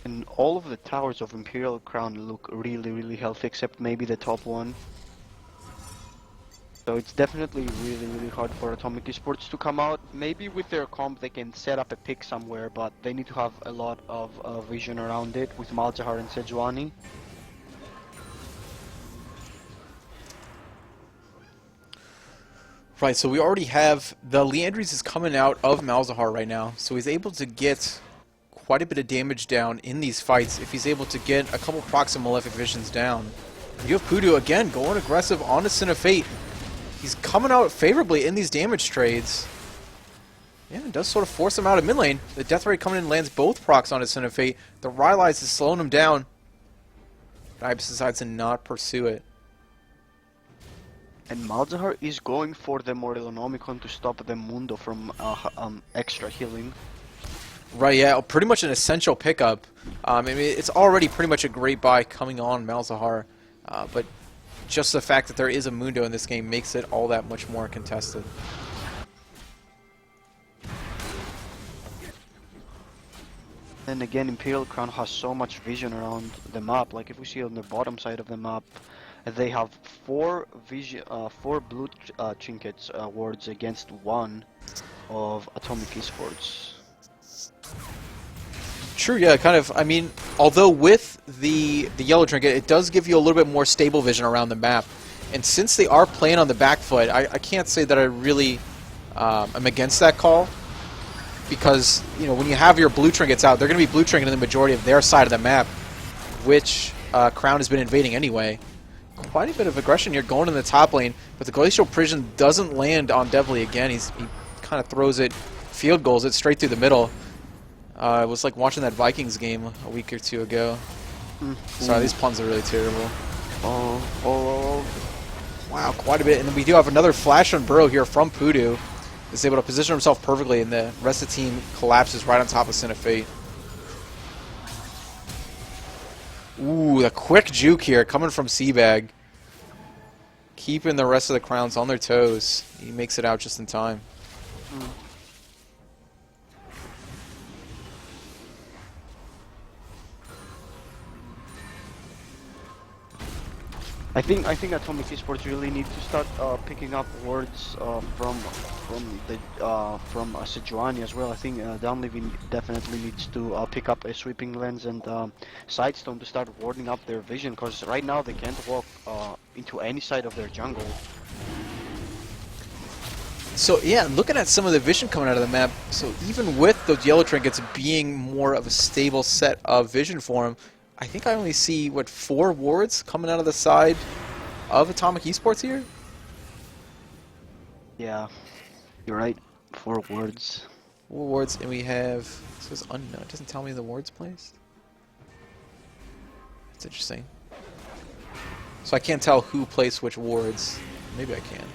And all of the towers of Imperial Crown look really, really healthy, except maybe the top one. So it's definitely really, really hard for Atomic Esports to come out. Maybe with their comp they can set up a pick somewhere, but they need to have a lot of vision around it with Malzahar and Sejuani. Right, so we already have the Leandries is coming out of Malzahar right now, so he's able to get quite a bit of damage down in these fights if he's able to get a couple procs and Malefic Visions down. You have Pudu again going aggressive on a Sin of Fate. He's coming out favorably in these damage trades. Yeah, it does sort of force him out of mid lane. The Death Ray coming in lands both procs on his Sin of Fate. The Rylai's is slowing him down. Ibis decides to not pursue it. And Malzahar is going for the Morellonomicon to stop the Mundo from extra healing. Right, yeah, pretty much an essential pickup. I mean, it's already pretty much a great buy coming on Malzahar, but just the fact that there is a Mundo in this game makes it all that much more contested. And again, Imperial Crown has so much vision around the map. Like if we see on the bottom side of the map, they have four blue trinkets wards against one of Atomic Esports. True, yeah, kind of. I mean, although with the yellow trinket, it does give you a little bit more stable vision around the map. And since they are playing on the back foot, I can't say that I really am against that call. Because, you know, when you have your blue trinkets out, they're going to be blue trinket in the majority of their side of the map, which Crown has been invading anyway. Quite a bit of aggression here going in the top lane, but the Glacial Prison doesn't land on Devly again. He kind of throws it, field goals it straight through the middle. It was like watching that Vikings game a week or two ago. Sorry, these puns are really terrible. Oh. Wow, quite a bit. And we do have another flash on Burrow here from Pudu. Is able to position himself perfectly, and the rest of the team collapses right on top of Sin of Fate. Ooh, the quick juke here coming from Seabag. Keeping the rest of the Crowns on their toes. He makes it out just in time. I think Atomic Esports really need to start picking up wards from Sejuani as well. I think Downliving definitely needs to pick up a sweeping lens and Sidestone to start warding up their vision, because right now they can't walk into any side of their jungle. So yeah, looking at some of the vision coming out of the map, so even with those yellow trinkets being more of a stable set of vision for him, I think I only see, what, 4 wards coming out of the side of Atomic Esports here? Yeah, you're right. 4 wards. 4 wards, and we have... This is unknown. It doesn't tell me the wards placed. That's interesting. So I can't tell who placed which wards. Maybe I can.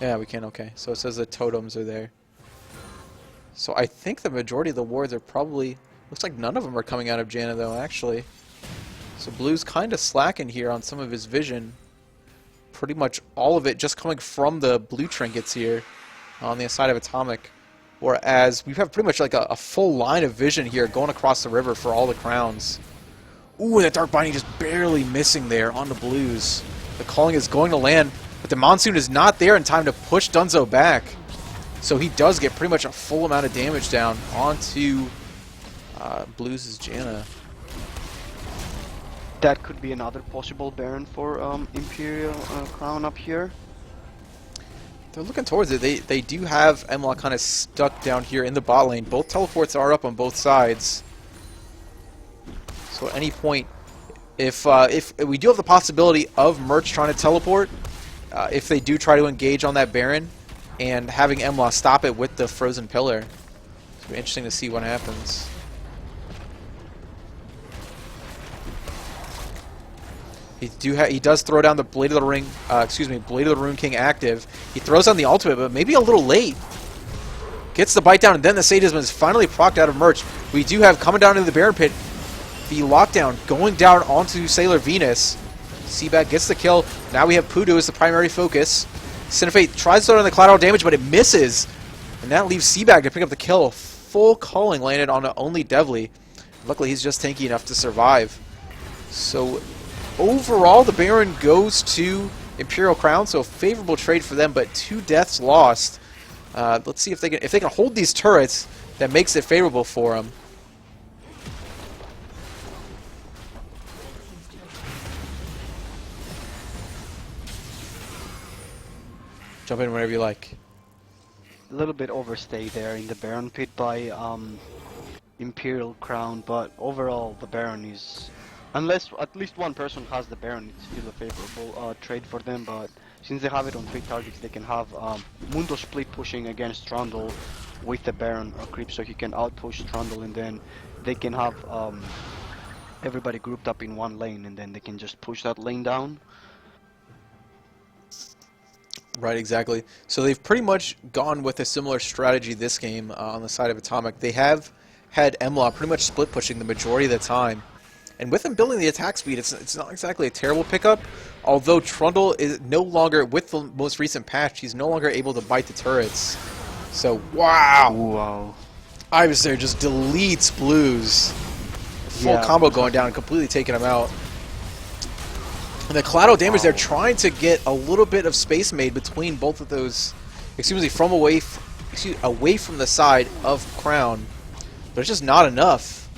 Yeah, we can, okay. So it says the totems are there. So I think the majority of the wards are probably... Looks like none of them are coming out of Janna, though, actually. So Blue's kind of slacking here on some of his vision. Pretty much all of it just coming from the blue trinkets here on the side of Atomic. Whereas we have pretty much like a full line of vision here going across the river for all the Crowns. Ooh, that Dark Binding just barely missing there on the Blues. The calling is going to land, but the Monsoon is not there in time to push Dunzo back. So he does get pretty much a full amount of damage down onto... Blues' Janna. That could be another possible Baron for Imperial Crown up here. They're looking towards it. They do have Emlock kind of stuck down here in the bot lane. Both teleports are up on both sides. So at any point, if we do have the possibility of Merch trying to teleport, if they do try to engage on that Baron, and having Emlock stop it with the Frozen Pillar, it'll be interesting to see what happens. He does throw down the Blade of the Ring, Blade of the Rune King active. He throws down the ultimate, but maybe a little late. Gets the bite down, and then the Sadism is finally procced out of Merch. We do have coming down into the Baron Pit, the lockdown going down onto Sailor Venus. Seabag gets the kill. Now we have Pudu as the primary focus. Sin of Fate tries to throw down the collateral damage, but it misses. And that leaves Seabag to pick up the kill. Full calling landed on only Devly. Luckily, he's just tanky enough to survive. So... overall, the Baron goes to Imperial Crown, so favorable trade for them, but 2 deaths lost. Let's see if they can hold these turrets. That makes it favorable for them. Jump in whenever you like. A little bit overstay there in the Baron pit by Imperial Crown, but overall the Baron is, unless at least one person has the Baron, it's still a favorable trade for them. But since they have it on 3 targets, they can have Mundo split pushing against Trundle with the Baron creep, so he can outpush Trundle, and then they can have everybody grouped up in one lane, and then they can just push that lane down. Right, exactly. So they've pretty much gone with a similar strategy this game on the side of Atomic. They have had Emla pretty much split pushing the majority of the time. And with him building the attack speed, it's not exactly a terrible pickup, although Trundle is no longer, with the most recent patch, he's no longer able to bite the turrets. So, wow! Wow. Ibis there just deletes Blues. Full combo going down and completely taking him out. And the collateral damage, they're trying to get a little bit of space made between both of those, from away from the side of Crown, but it's just not enough.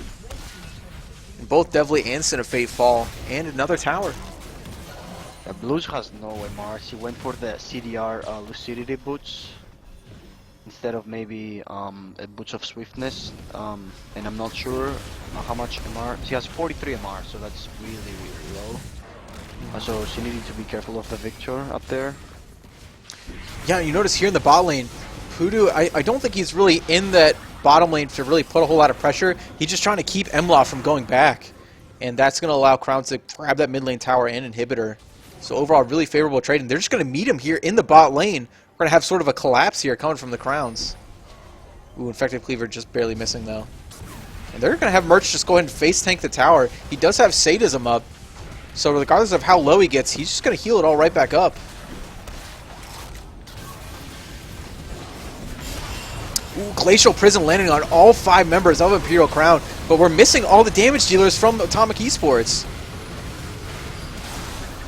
And both Devly and Cinefate fall, and another tower. Blues has no MRs. He went for the CDR Lucidity boots instead of maybe a boots of swiftness, and I'm not sure how much MR. He has 43 MR, so that's really, really low. So she needed to be careful of the Victor up there. Yeah, you notice here in the bot lane, Hoodoo, I don't think he's really in that bottom lane to really put a whole lot of pressure. He's just trying to keep Emla from going back. And that's going to allow Crown to grab that mid lane tower and inhibitor. So overall, really favorable trade. And they're just going to meet him here in the bot lane. We're going to have sort of a collapse here coming from the Crowns. Ooh, Infected Cleaver just barely missing though. And they're going to have Merch just go ahead and face tank the tower. He does have Sadism up. So regardless of how low he gets, he's just going to heal it all right back up. Ooh, Glacial Prison landing on all 5 members of Imperial Crown, but we're missing all the damage dealers from Atomic eSports.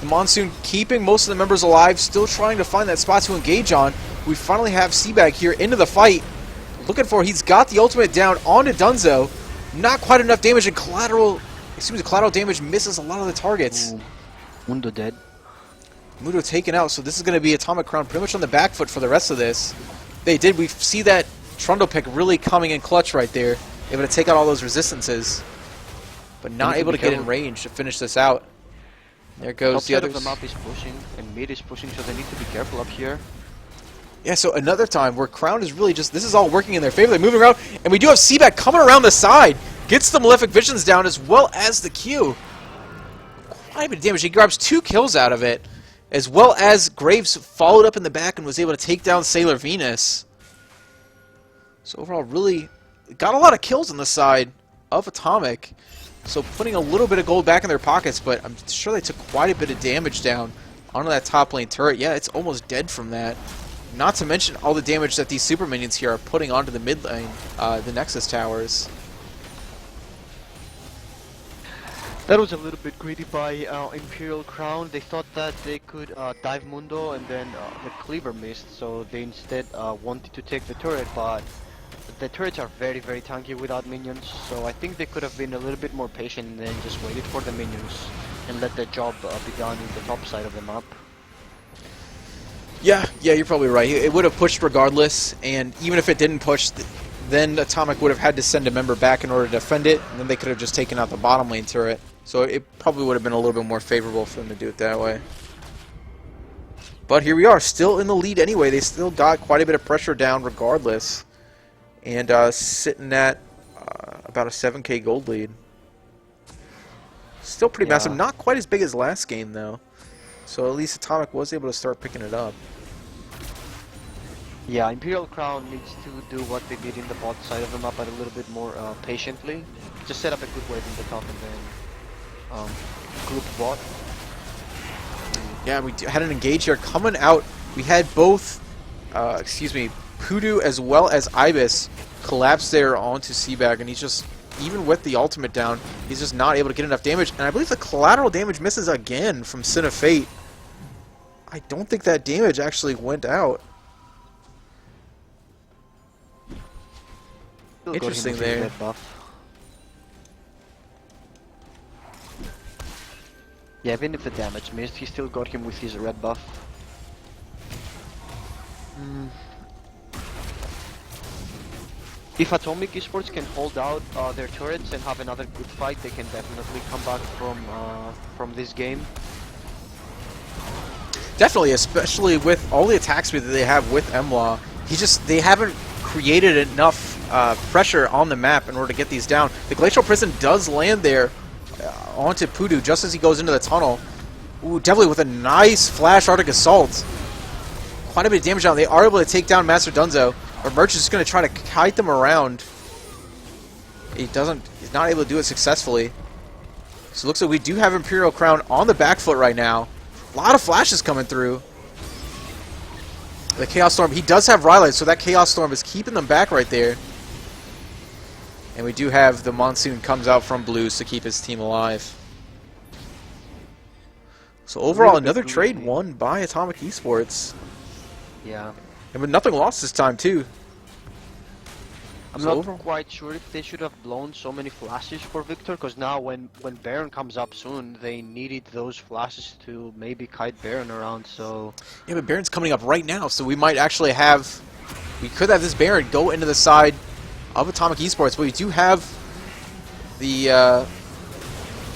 The Monsoon keeping most of the members alive, still trying to find that spot to engage on. We finally have Seabag here into the fight. Looking for, he's got the ultimate down onto Dunzo. Not quite enough damage, and collateral damage misses a lot of the targets. Ooh. Mundo dead. Mundo taken out, so this is going to be Atomic Crown pretty much on the back foot for the rest of this. We see that Trundle pick really coming in clutch right there, able to take out all those resistances, but not able to get in range to finish this out. There goes the others. Top side of the map is pushing, and mid is pushing, so they need to be careful up here. Yeah, so another time where Crown is really just, this is all working in their favor. They're moving around, and we do have Seaback coming around the side. Gets the Malefic Visions down as well as the Q. Quite a bit of damage. He grabs 2 kills out of it, as well as Graves followed up in the back and was able to take down Sailor Venus. So overall, really got a lot of kills on the side of Atomic. So putting a little bit of gold back in their pockets, but I'm sure they took quite a bit of damage down onto that top lane turret. Yeah, it's almost dead from that. Not to mention all the damage that these super minions here are putting onto the mid lane, the Nexus towers. That was a little bit greedy by Imperial Crown. They thought that they could dive Mundo, and then the Cleaver missed, so they instead wanted to take the turret, but the turrets are very, very tanky without minions, so I think they could have been a little bit more patient and then just waited for the minions and let the job be done in the top side of the map. Yeah, you're probably right. It would have pushed regardless, and even if it didn't push, then Atomic would have had to send a member back in order to defend it, and then they could have just taken out the bottom lane turret. So it probably would have been a little bit more favorable for them to do it that way. But here we are, still in the lead anyway. They still got quite a bit of pressure down regardless. And sitting at about a 7k gold lead. Still pretty massive. Not quite as big as last game, though. So at least Atomic was able to start picking it up. Yeah, Imperial Crown needs to do what they did in the bot side of the map, but a little bit more patiently. Just set up a good wave in the top and then group bot. Yeah, we had an engage here coming out. We had both, Hoodoo as well as Ibis collapse there onto Seabag, and he's just, even with the ultimate down, he's just not able to get enough damage. And I believe the collateral damage misses again from Sin of Fate. I don't think that damage actually went out. Still got him Interesting with his there. red buff. Yeah, even if the damage missed, he still got him with his red buff. If Atomic Esports can hold out their turrets and have another good fight, they can definitely come back from this game. Definitely, especially with all the attack speed that they have with Emlaw. They haven't created enough pressure on the map in order to get these down. The Glacial Prison does land there onto Pudu just as he goes into the tunnel. Ooh, definitely with a nice flash Arctic Assault. Quite a bit of damage down. They are able to take down Master Dunzo, but Merch is just going to try to kite them around. He's not able to do it successfully. So it looks like we do have Imperial Crown on the back foot right now. A lot of flashes coming through. The Chaos Storm, he does have Rylite, so that Chaos Storm is keeping them back right there. And we do have the Monsoon comes out from Blues to keep his team alive. So overall, another trade won by Atomic Esports. Yeah. And with nothing lost this time, too. I'm So not quite sure if they should have blown so many flashes for Victor, because now when Baron comes up soon, they needed those flashes to maybe kite Baron around, so... Yeah, but Baron's coming up right now, so we might actually have... We could have this Baron go into the side of Atomic Esports, but we do have the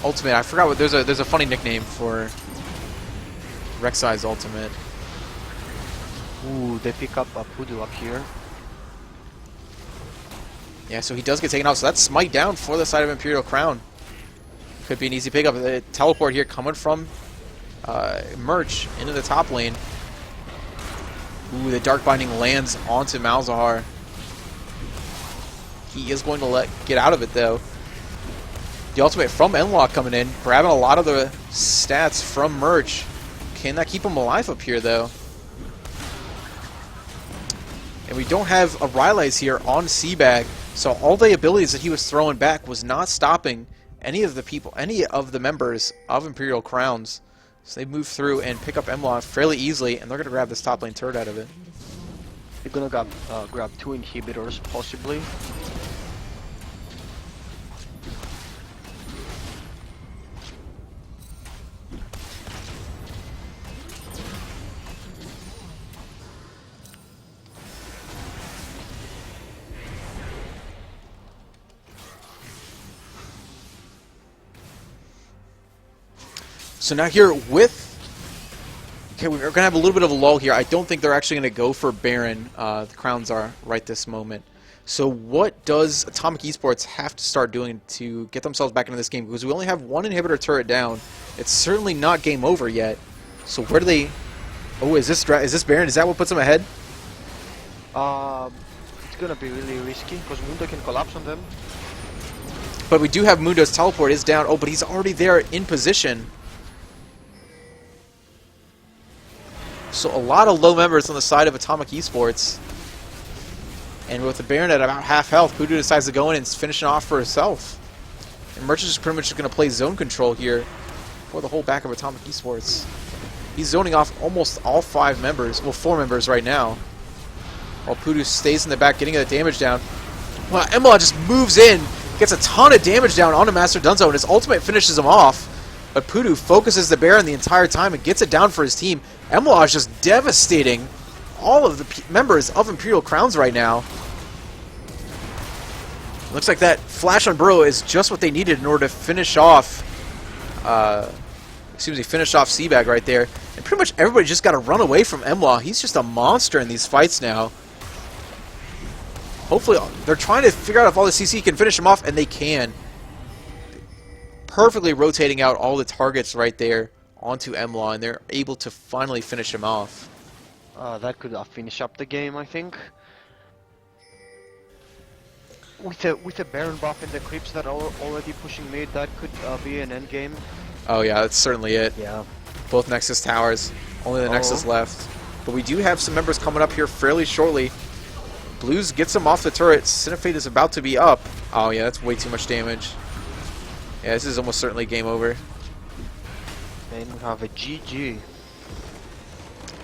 ultimate. I forgot what... There's a funny nickname for Rek'Sai's ultimate. Ooh, they pick up Pudu up here. Yeah, so he does get taken out. So that's Smite down for the side of Imperial Crown. Could be an easy pickup. The teleport here coming from Merch into the top lane. Ooh, the Dark Binding lands onto Malzahar. He is going to get out of it, though. The ultimate from Enlock coming in, grabbing a lot of the stats from Merch. Can that keep him alive up here, though? And we don't have a Rylai's here on Seabag, so all the abilities that he was throwing back was not stopping any of the members of Imperial Crowns. So they move through and pick up Emlaw fairly easily, and they're going to grab this top lane turret out of it. They're gonna grab 2 inhibitors, possibly. So now here with... Okay, we're going to have a little bit of a lull here. I don't think they're actually going to go for Baron. The Crowns are right this moment. So what does Atomic Esports have to start doing to get themselves back into this game? Because we only have 1 inhibitor turret down. It's certainly not game over yet. So where do they... Oh, is this Baron? Is that what puts them ahead? It's gonna be really risky, because Mundo can collapse on them. But we do have Mundo's teleport is down. Oh, but he's already there in position. So a lot of low members on the side of Atomic Esports. And with the Baron at about half health, Pudu decides to go in and finish it off for herself. And Merchant is pretty much just going to play zone control here for the whole back of Atomic Esports. He's zoning off almost all 5 members, well 4 members right now. While Pudu stays in the back getting the damage down. Well, Emlaw just moves in, gets a ton of damage down onto Master Dunzo, and his ultimate finishes him off. But Pudu focuses the Baron the entire time and gets it down for his team. Emlaw is just devastating all of the members of Imperial Crowns right now. Looks like that flash on Burrow is just what they needed in order to finish off, finish off Seabag right there. And pretty much everybody just got to run away from Emlaw. He's just a monster in these fights now. Hopefully, they're trying to figure out if all the CC can finish him off, and they can. Perfectly rotating out all the targets right there onto Emlaw, and they're able to finally finish him off. That could finish up the game, I think. With the Baron buff and the creeps that are already pushing mid, that could be an end game. Oh yeah, that's certainly it. Yeah. Both Nexus towers, only the Nexus left. But we do have some members coming up here fairly shortly. Blues gets him off the turret. Cinefate is about to be up. Oh yeah, that's way too much damage. Yeah, this is almost certainly game over. And we have a GG.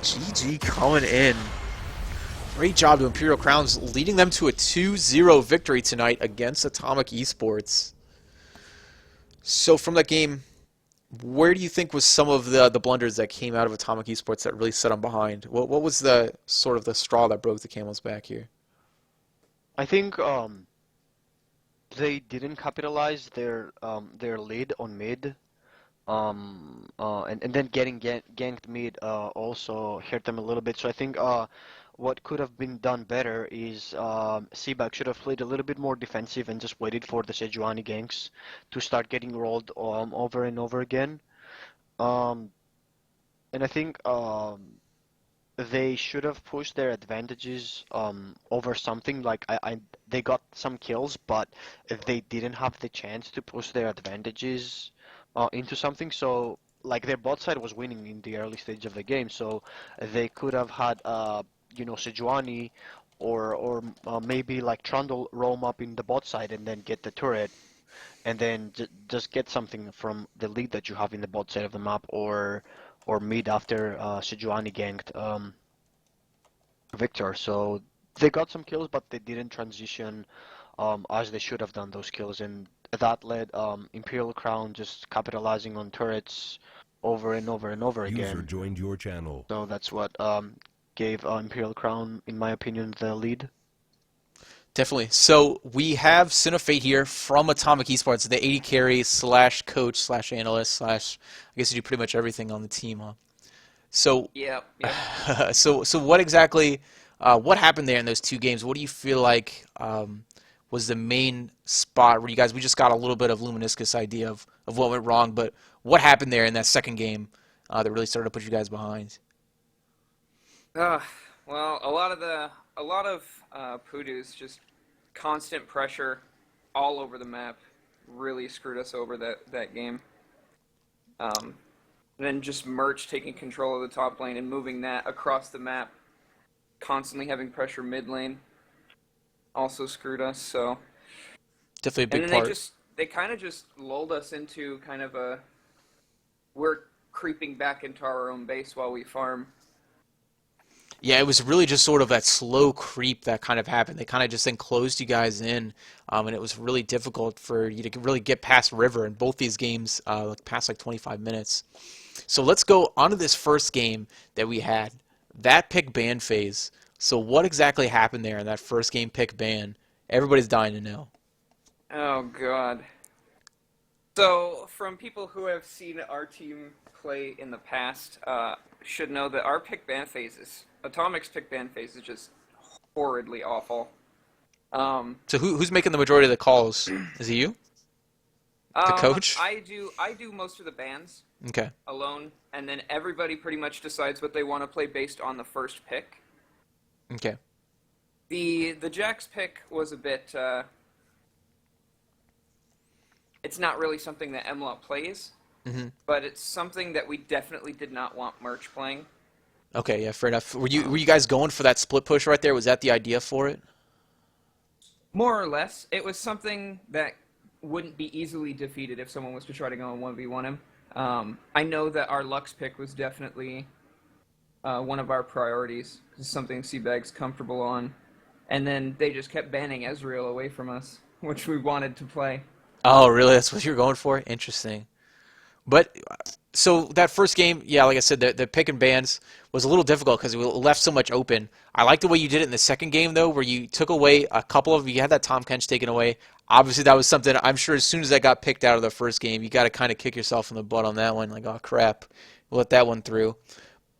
GG coming in. Great job to Imperial Crowns, leading them to a 2-0 victory tonight against Atomic Esports. So from that game, where do you think was some of the blunders that came out of Atomic Esports that really set them behind? What was the sort of the straw that broke the camel's back here? I think they didn't capitalize their lead on mid. And then getting ganked mid also hurt them a little bit. So I think what could have been done better is Seaback should have played a little bit more defensive and just waited for the Sejuani ganks to start getting rolled over and over again. Um, and I think they should have pushed their advantages over something like they got some kills, but they didn't have the chance to push their advantages into something. So like their bot side was winning in the early stage of the game, so they could have had Sejuani or maybe like Trundle roam up in the bot side and then get the turret and then just get something from the lead that you have in the bot side of the map or mid after Sejuani ganked. Victor. So they got some kills, but they didn't transition as they should have done those kills, and that led Imperial Crown just capitalizing on turrets over and over and over User again. joined your channel. So that's what gave Imperial Crown, in my opinion, the lead. Definitely. So we have Cinefate here from Atomic Esports, the 80 carry slash coach slash analyst slash, I guess you do pretty much everything on the team, huh? So, Yep, yep. so what exactly, what happened there in those two games? What do you feel like was the main spot where you guys, we just got a little bit of Luminiscus idea of what went wrong, but what happened there in that second game that really started to put you guys behind? Well, a lot of Poodoos, just constant pressure all over the map, really screwed us over that game. And then just Merch taking control of the top lane and moving that across the map, constantly having pressure mid lane, also screwed us. So, Definitely a and big then part. they kind of just lulled us into kind of a we're creeping back into our own base while we farm. Yeah, it was really just sort of that slow creep that kind of happened. They kind of just then closed you guys in, and it was really difficult for you to really get past River in both these games, like past like 25 minutes. So let's go on to this first game that we had, that pick ban phase. So what exactly happened there in that first game pick ban? Everybody's dying to know. Oh God. So, from people who have seen our team play in the past, should know that our pick ban phases, Atomic's pick ban phase, is just horridly awful. So who's making the majority of the calls? Is it you? The coach? I do most of the bans Okay. alone, and then everybody pretty much decides what they want to play based on the first pick. Okay. The Jax pick was a bit. It's not really something that MLOT plays, but it's something that we definitely did not want Merch playing. Okay, yeah, fair enough. Were you guys going for that split push right there? Was that the idea for it? More or less, it was something that wouldn't be easily defeated if someone was to try to go and 1v1 him. I know that our Lux pick was definitely one of our priorities. It's something Seabag's comfortable on. And then they just kept banning Ezreal away from us, which we wanted to play. Oh, really? That's what you're going for? Interesting. But so that first game, yeah, like I said, the pick and bans was a little difficult because we left so much open. I like the way you did it in the second game though, where you took away a couple of you had that Tom Kench taken away. Obviously, that was something I'm sure as soon as that got picked out of the first game, you got to kind of kick yourself in the butt on that one. Like, oh crap, we'll let that one through.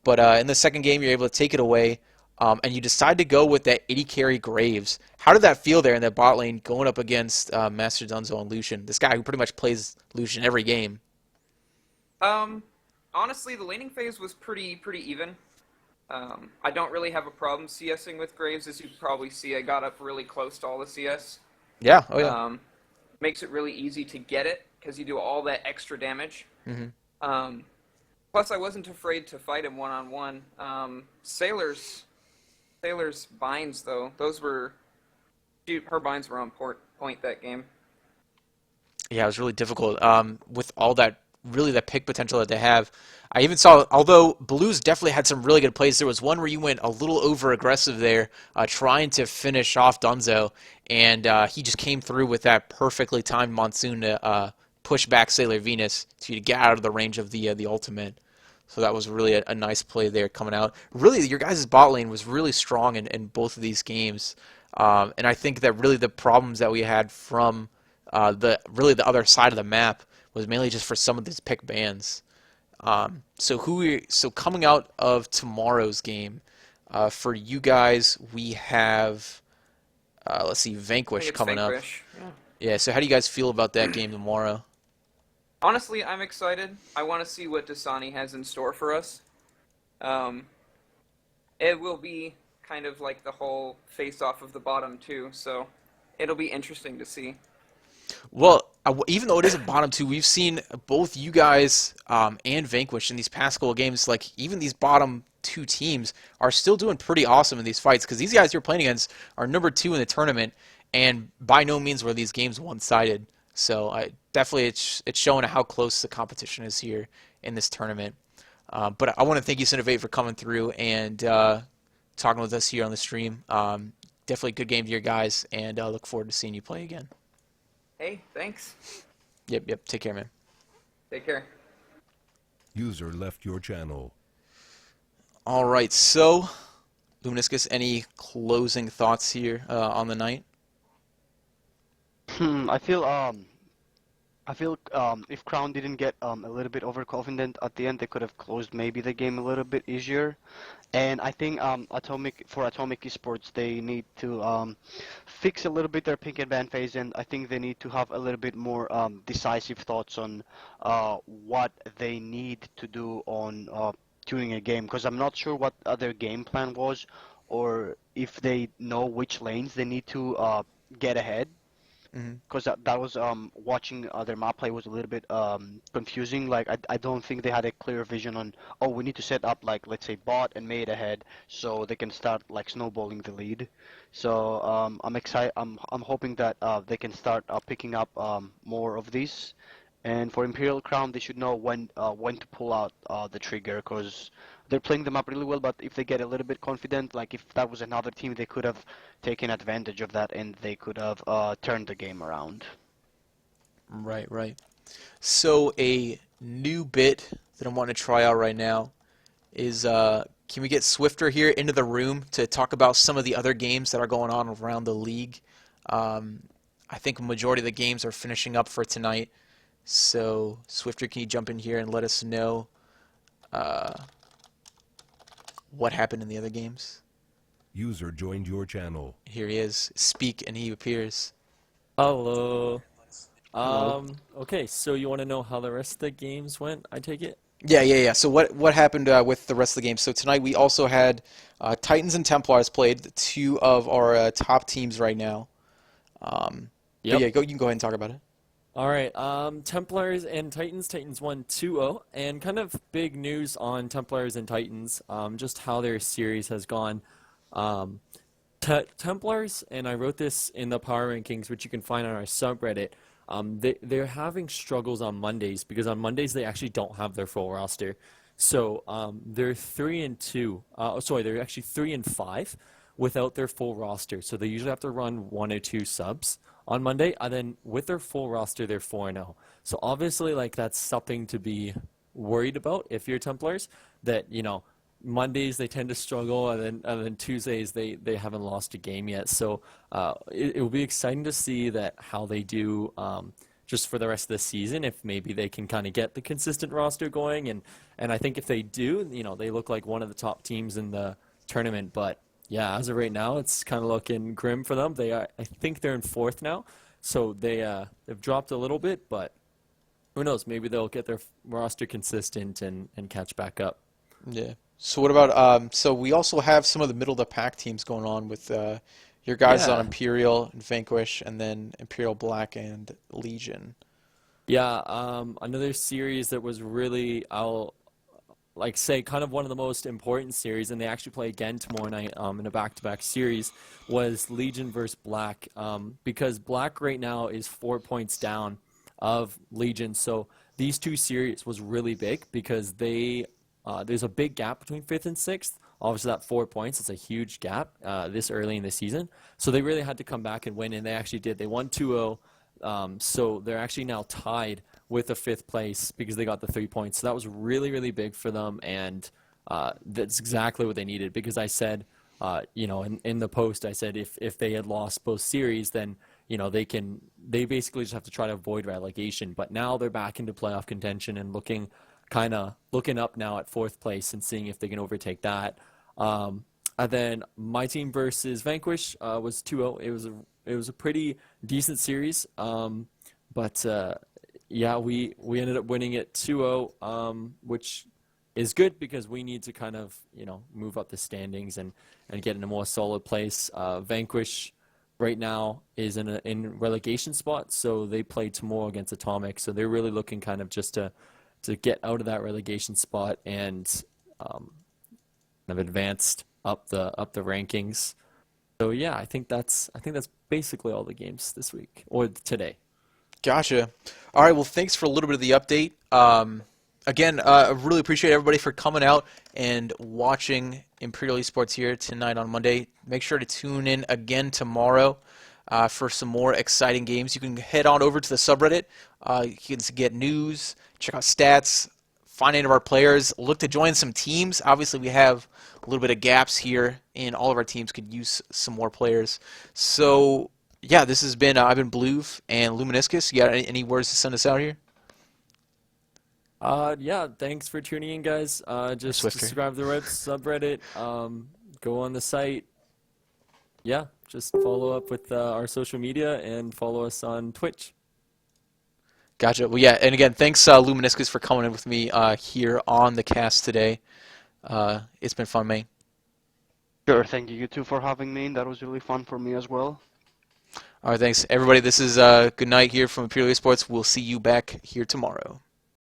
But in the second game, you're able to take it away, and you decide to go with that 80 carry Graves. How did that feel there in that bot lane going up against Master Dunzo and Lucian? This guy who pretty much plays Lucian every game. Honestly, the laning phase was pretty even. I don't really have a problem CSing with Graves, as you probably see. I got up really close to all the CS. Yeah, oh yeah. Makes it really easy to get it, because you do all that extra damage. Mm-hmm. Plus, I wasn't afraid to fight him one-on-one. Sailor's binds, though, those were... Shoot, her binds were on point that game. Yeah, it was really difficult. With all that really the pick potential that they have. I even saw, although Blues definitely had some really good plays, there was one where you went a little over aggressive there, trying to finish off Dunzo, and he just came through with that perfectly timed monsoon to push back Sailor Venus to get out of the range of the ultimate. So that was really a nice play there coming out. Really, your guys' bot lane was really strong in both of these games. And I think that really the problems that we had from the other side of the map was mainly just for some of these pick bans. So coming out of tomorrow's game, for you guys, we have let's see, I Vanquish think it's coming up. Vanquish. Yeah. Yeah. So how do you guys feel about that game tomorrow? Honestly, I'm excited. I want to see what Dasani has in store for us. Um, it will be kind of like the whole face-off of the bottom too, so it'll be interesting to see. Well, even though it is a bottom two, we've seen both you guys and Vanquish in these past couple of games. Like even these bottom two teams are still doing pretty awesome in these fights because these guys you're playing against are number 2 in the tournament, and by no means were these games one-sided. So definitely it's showing how close the competition is here in this tournament. But I want to thank you, Cinnavate, for coming through and talking with us here on the stream. Definitely a good game to your guys, and look forward to seeing you play again. Hey, thanks. Yep. Take care, man. Take care. User left your channel. All right, so Luminiscus, any closing thoughts here on the night? I feel if Crown didn't get a little bit overconfident at the end, they could have closed maybe the game a little bit easier. And I think Atomic eSports, they need to fix a little bit their pick and ban phase, and I think they need to have a little bit more decisive thoughts on what they need to do on tuning a game, because I'm not sure what their game plan was, or if they know which lanes they need to get ahead. Because that was watching their map play was a little bit confusing. Like I don't think they had a clear vision on, oh, we need to set up like, let's say, bot and mid ahead so they can start like snowballing the lead. So I'm excited. I'm hoping that they can start picking up more of these. And for Imperial Crown, they should know when to pull out the trigger, because they're playing them up really well. But if they get a little bit confident, like if that was another team, they could have taken advantage of that and they could have turned the game around. Right. So a new bit that I want to try out right now is can we get Swifter here into the room to talk about some of the other games that are going on around the league? I think a majority of the games are finishing up for tonight. So Swifter, can you jump in here and let us know what happened in the other games? User joined your channel. Here he is. Speak and he appears. Hello. Hello. Okay, so you want to know how the rest of the games went, I take it? Yeah. So what happened with the rest of the game? So tonight we also had Titans and Templars played, the two of our top teams right now. But Yep. yeah, you can go ahead and talk about it. All right, Templars and Titans. Titans won 2-0, and kind of big news on Templars and Titans, just how their series has gone. Templars, and I wrote this in the power rankings, which you can find on our subreddit. They're having struggles on Mondays because on Mondays they actually don't have their full roster. So they're 3-2. Sorry, they're actually 3-5 without their full roster. So they usually have to run 1 or 2 subs on Monday, and then with their full roster, they're 4-0. So obviously, like, that's something to be worried about if you're Templars, that, Mondays they tend to struggle, and then Tuesdays they haven't lost a game yet. So it will be exciting to see that how they do just for the rest of the season, if maybe they can kind of get the consistent roster going. And I think if they do, they look like one of the top teams in the tournament. But yeah, as of right now, it's kind of looking grim for them. I think they're in 4th now, so they've dropped a little bit, but who knows? Maybe they'll get their roster consistent and catch back up. Yeah. So what about so we also have some of the middle of the pack teams going on with your guys on Yeah. Imperial and Vanquish, and then Imperial Black and Legion. Yeah, another series that was really, I'll say, kind of one of the most important series, and they actually play again tomorrow night in a back-to-back series, was Legion versus Black, because Black right now is 4 points down of Legion, so these two series was really big because there's a big gap between fifth and sixth. Obviously, that 4 points, it's a huge gap this early in the season. So they really had to come back and win, and they actually did. They won 2-0, so they're actually now tied with the fifth place because they got the 3 points. So that was really, really big for them, and that's exactly what they needed because I said, in the post, I said if they had lost both series, then they basically just have to try to avoid relegation. But now they're back into playoff contention and looking up now at fourth place and seeing if they can overtake that. And then my team versus Vanquish was 2-0. It was a pretty decent series, but we ended up winning it 2-0, which is good because we need to kind of move up the standings and get in a more solid place. Vanquish right now is in relegation spot, so they play tomorrow against Atomic. So they're really looking kind of just to get out of that relegation spot and have advanced up the rankings. So yeah, I think that's basically all the games this week or today. Gotcha. All right. Well, thanks for a little bit of the update. Again, I really appreciate everybody for coming out and watching Imperial Esports here tonight on Monday. Make sure to tune in again tomorrow for some more exciting games. You can head on over to the subreddit. You can get news, check out stats, find any of our players, look to join some teams. Obviously, we have a little bit of gaps here, and all of our teams could use some more players. So, yeah, this has been I've been Bluev and Luminiscus. You got any words to send us out here? Yeah, thanks for tuning in, guys. Just Swifter. subscribe to the subreddit. Go on the site. Yeah, just follow up with our social media and follow us on Twitch. Gotcha. Well, yeah, and again, thanks Luminiscus for coming in with me here on the cast today. It's been fun, man. Sure, thank you too for having me. That was really fun for me as well. All right, thanks everybody. This is good night here from Imperial Esports. We'll see you back here tomorrow.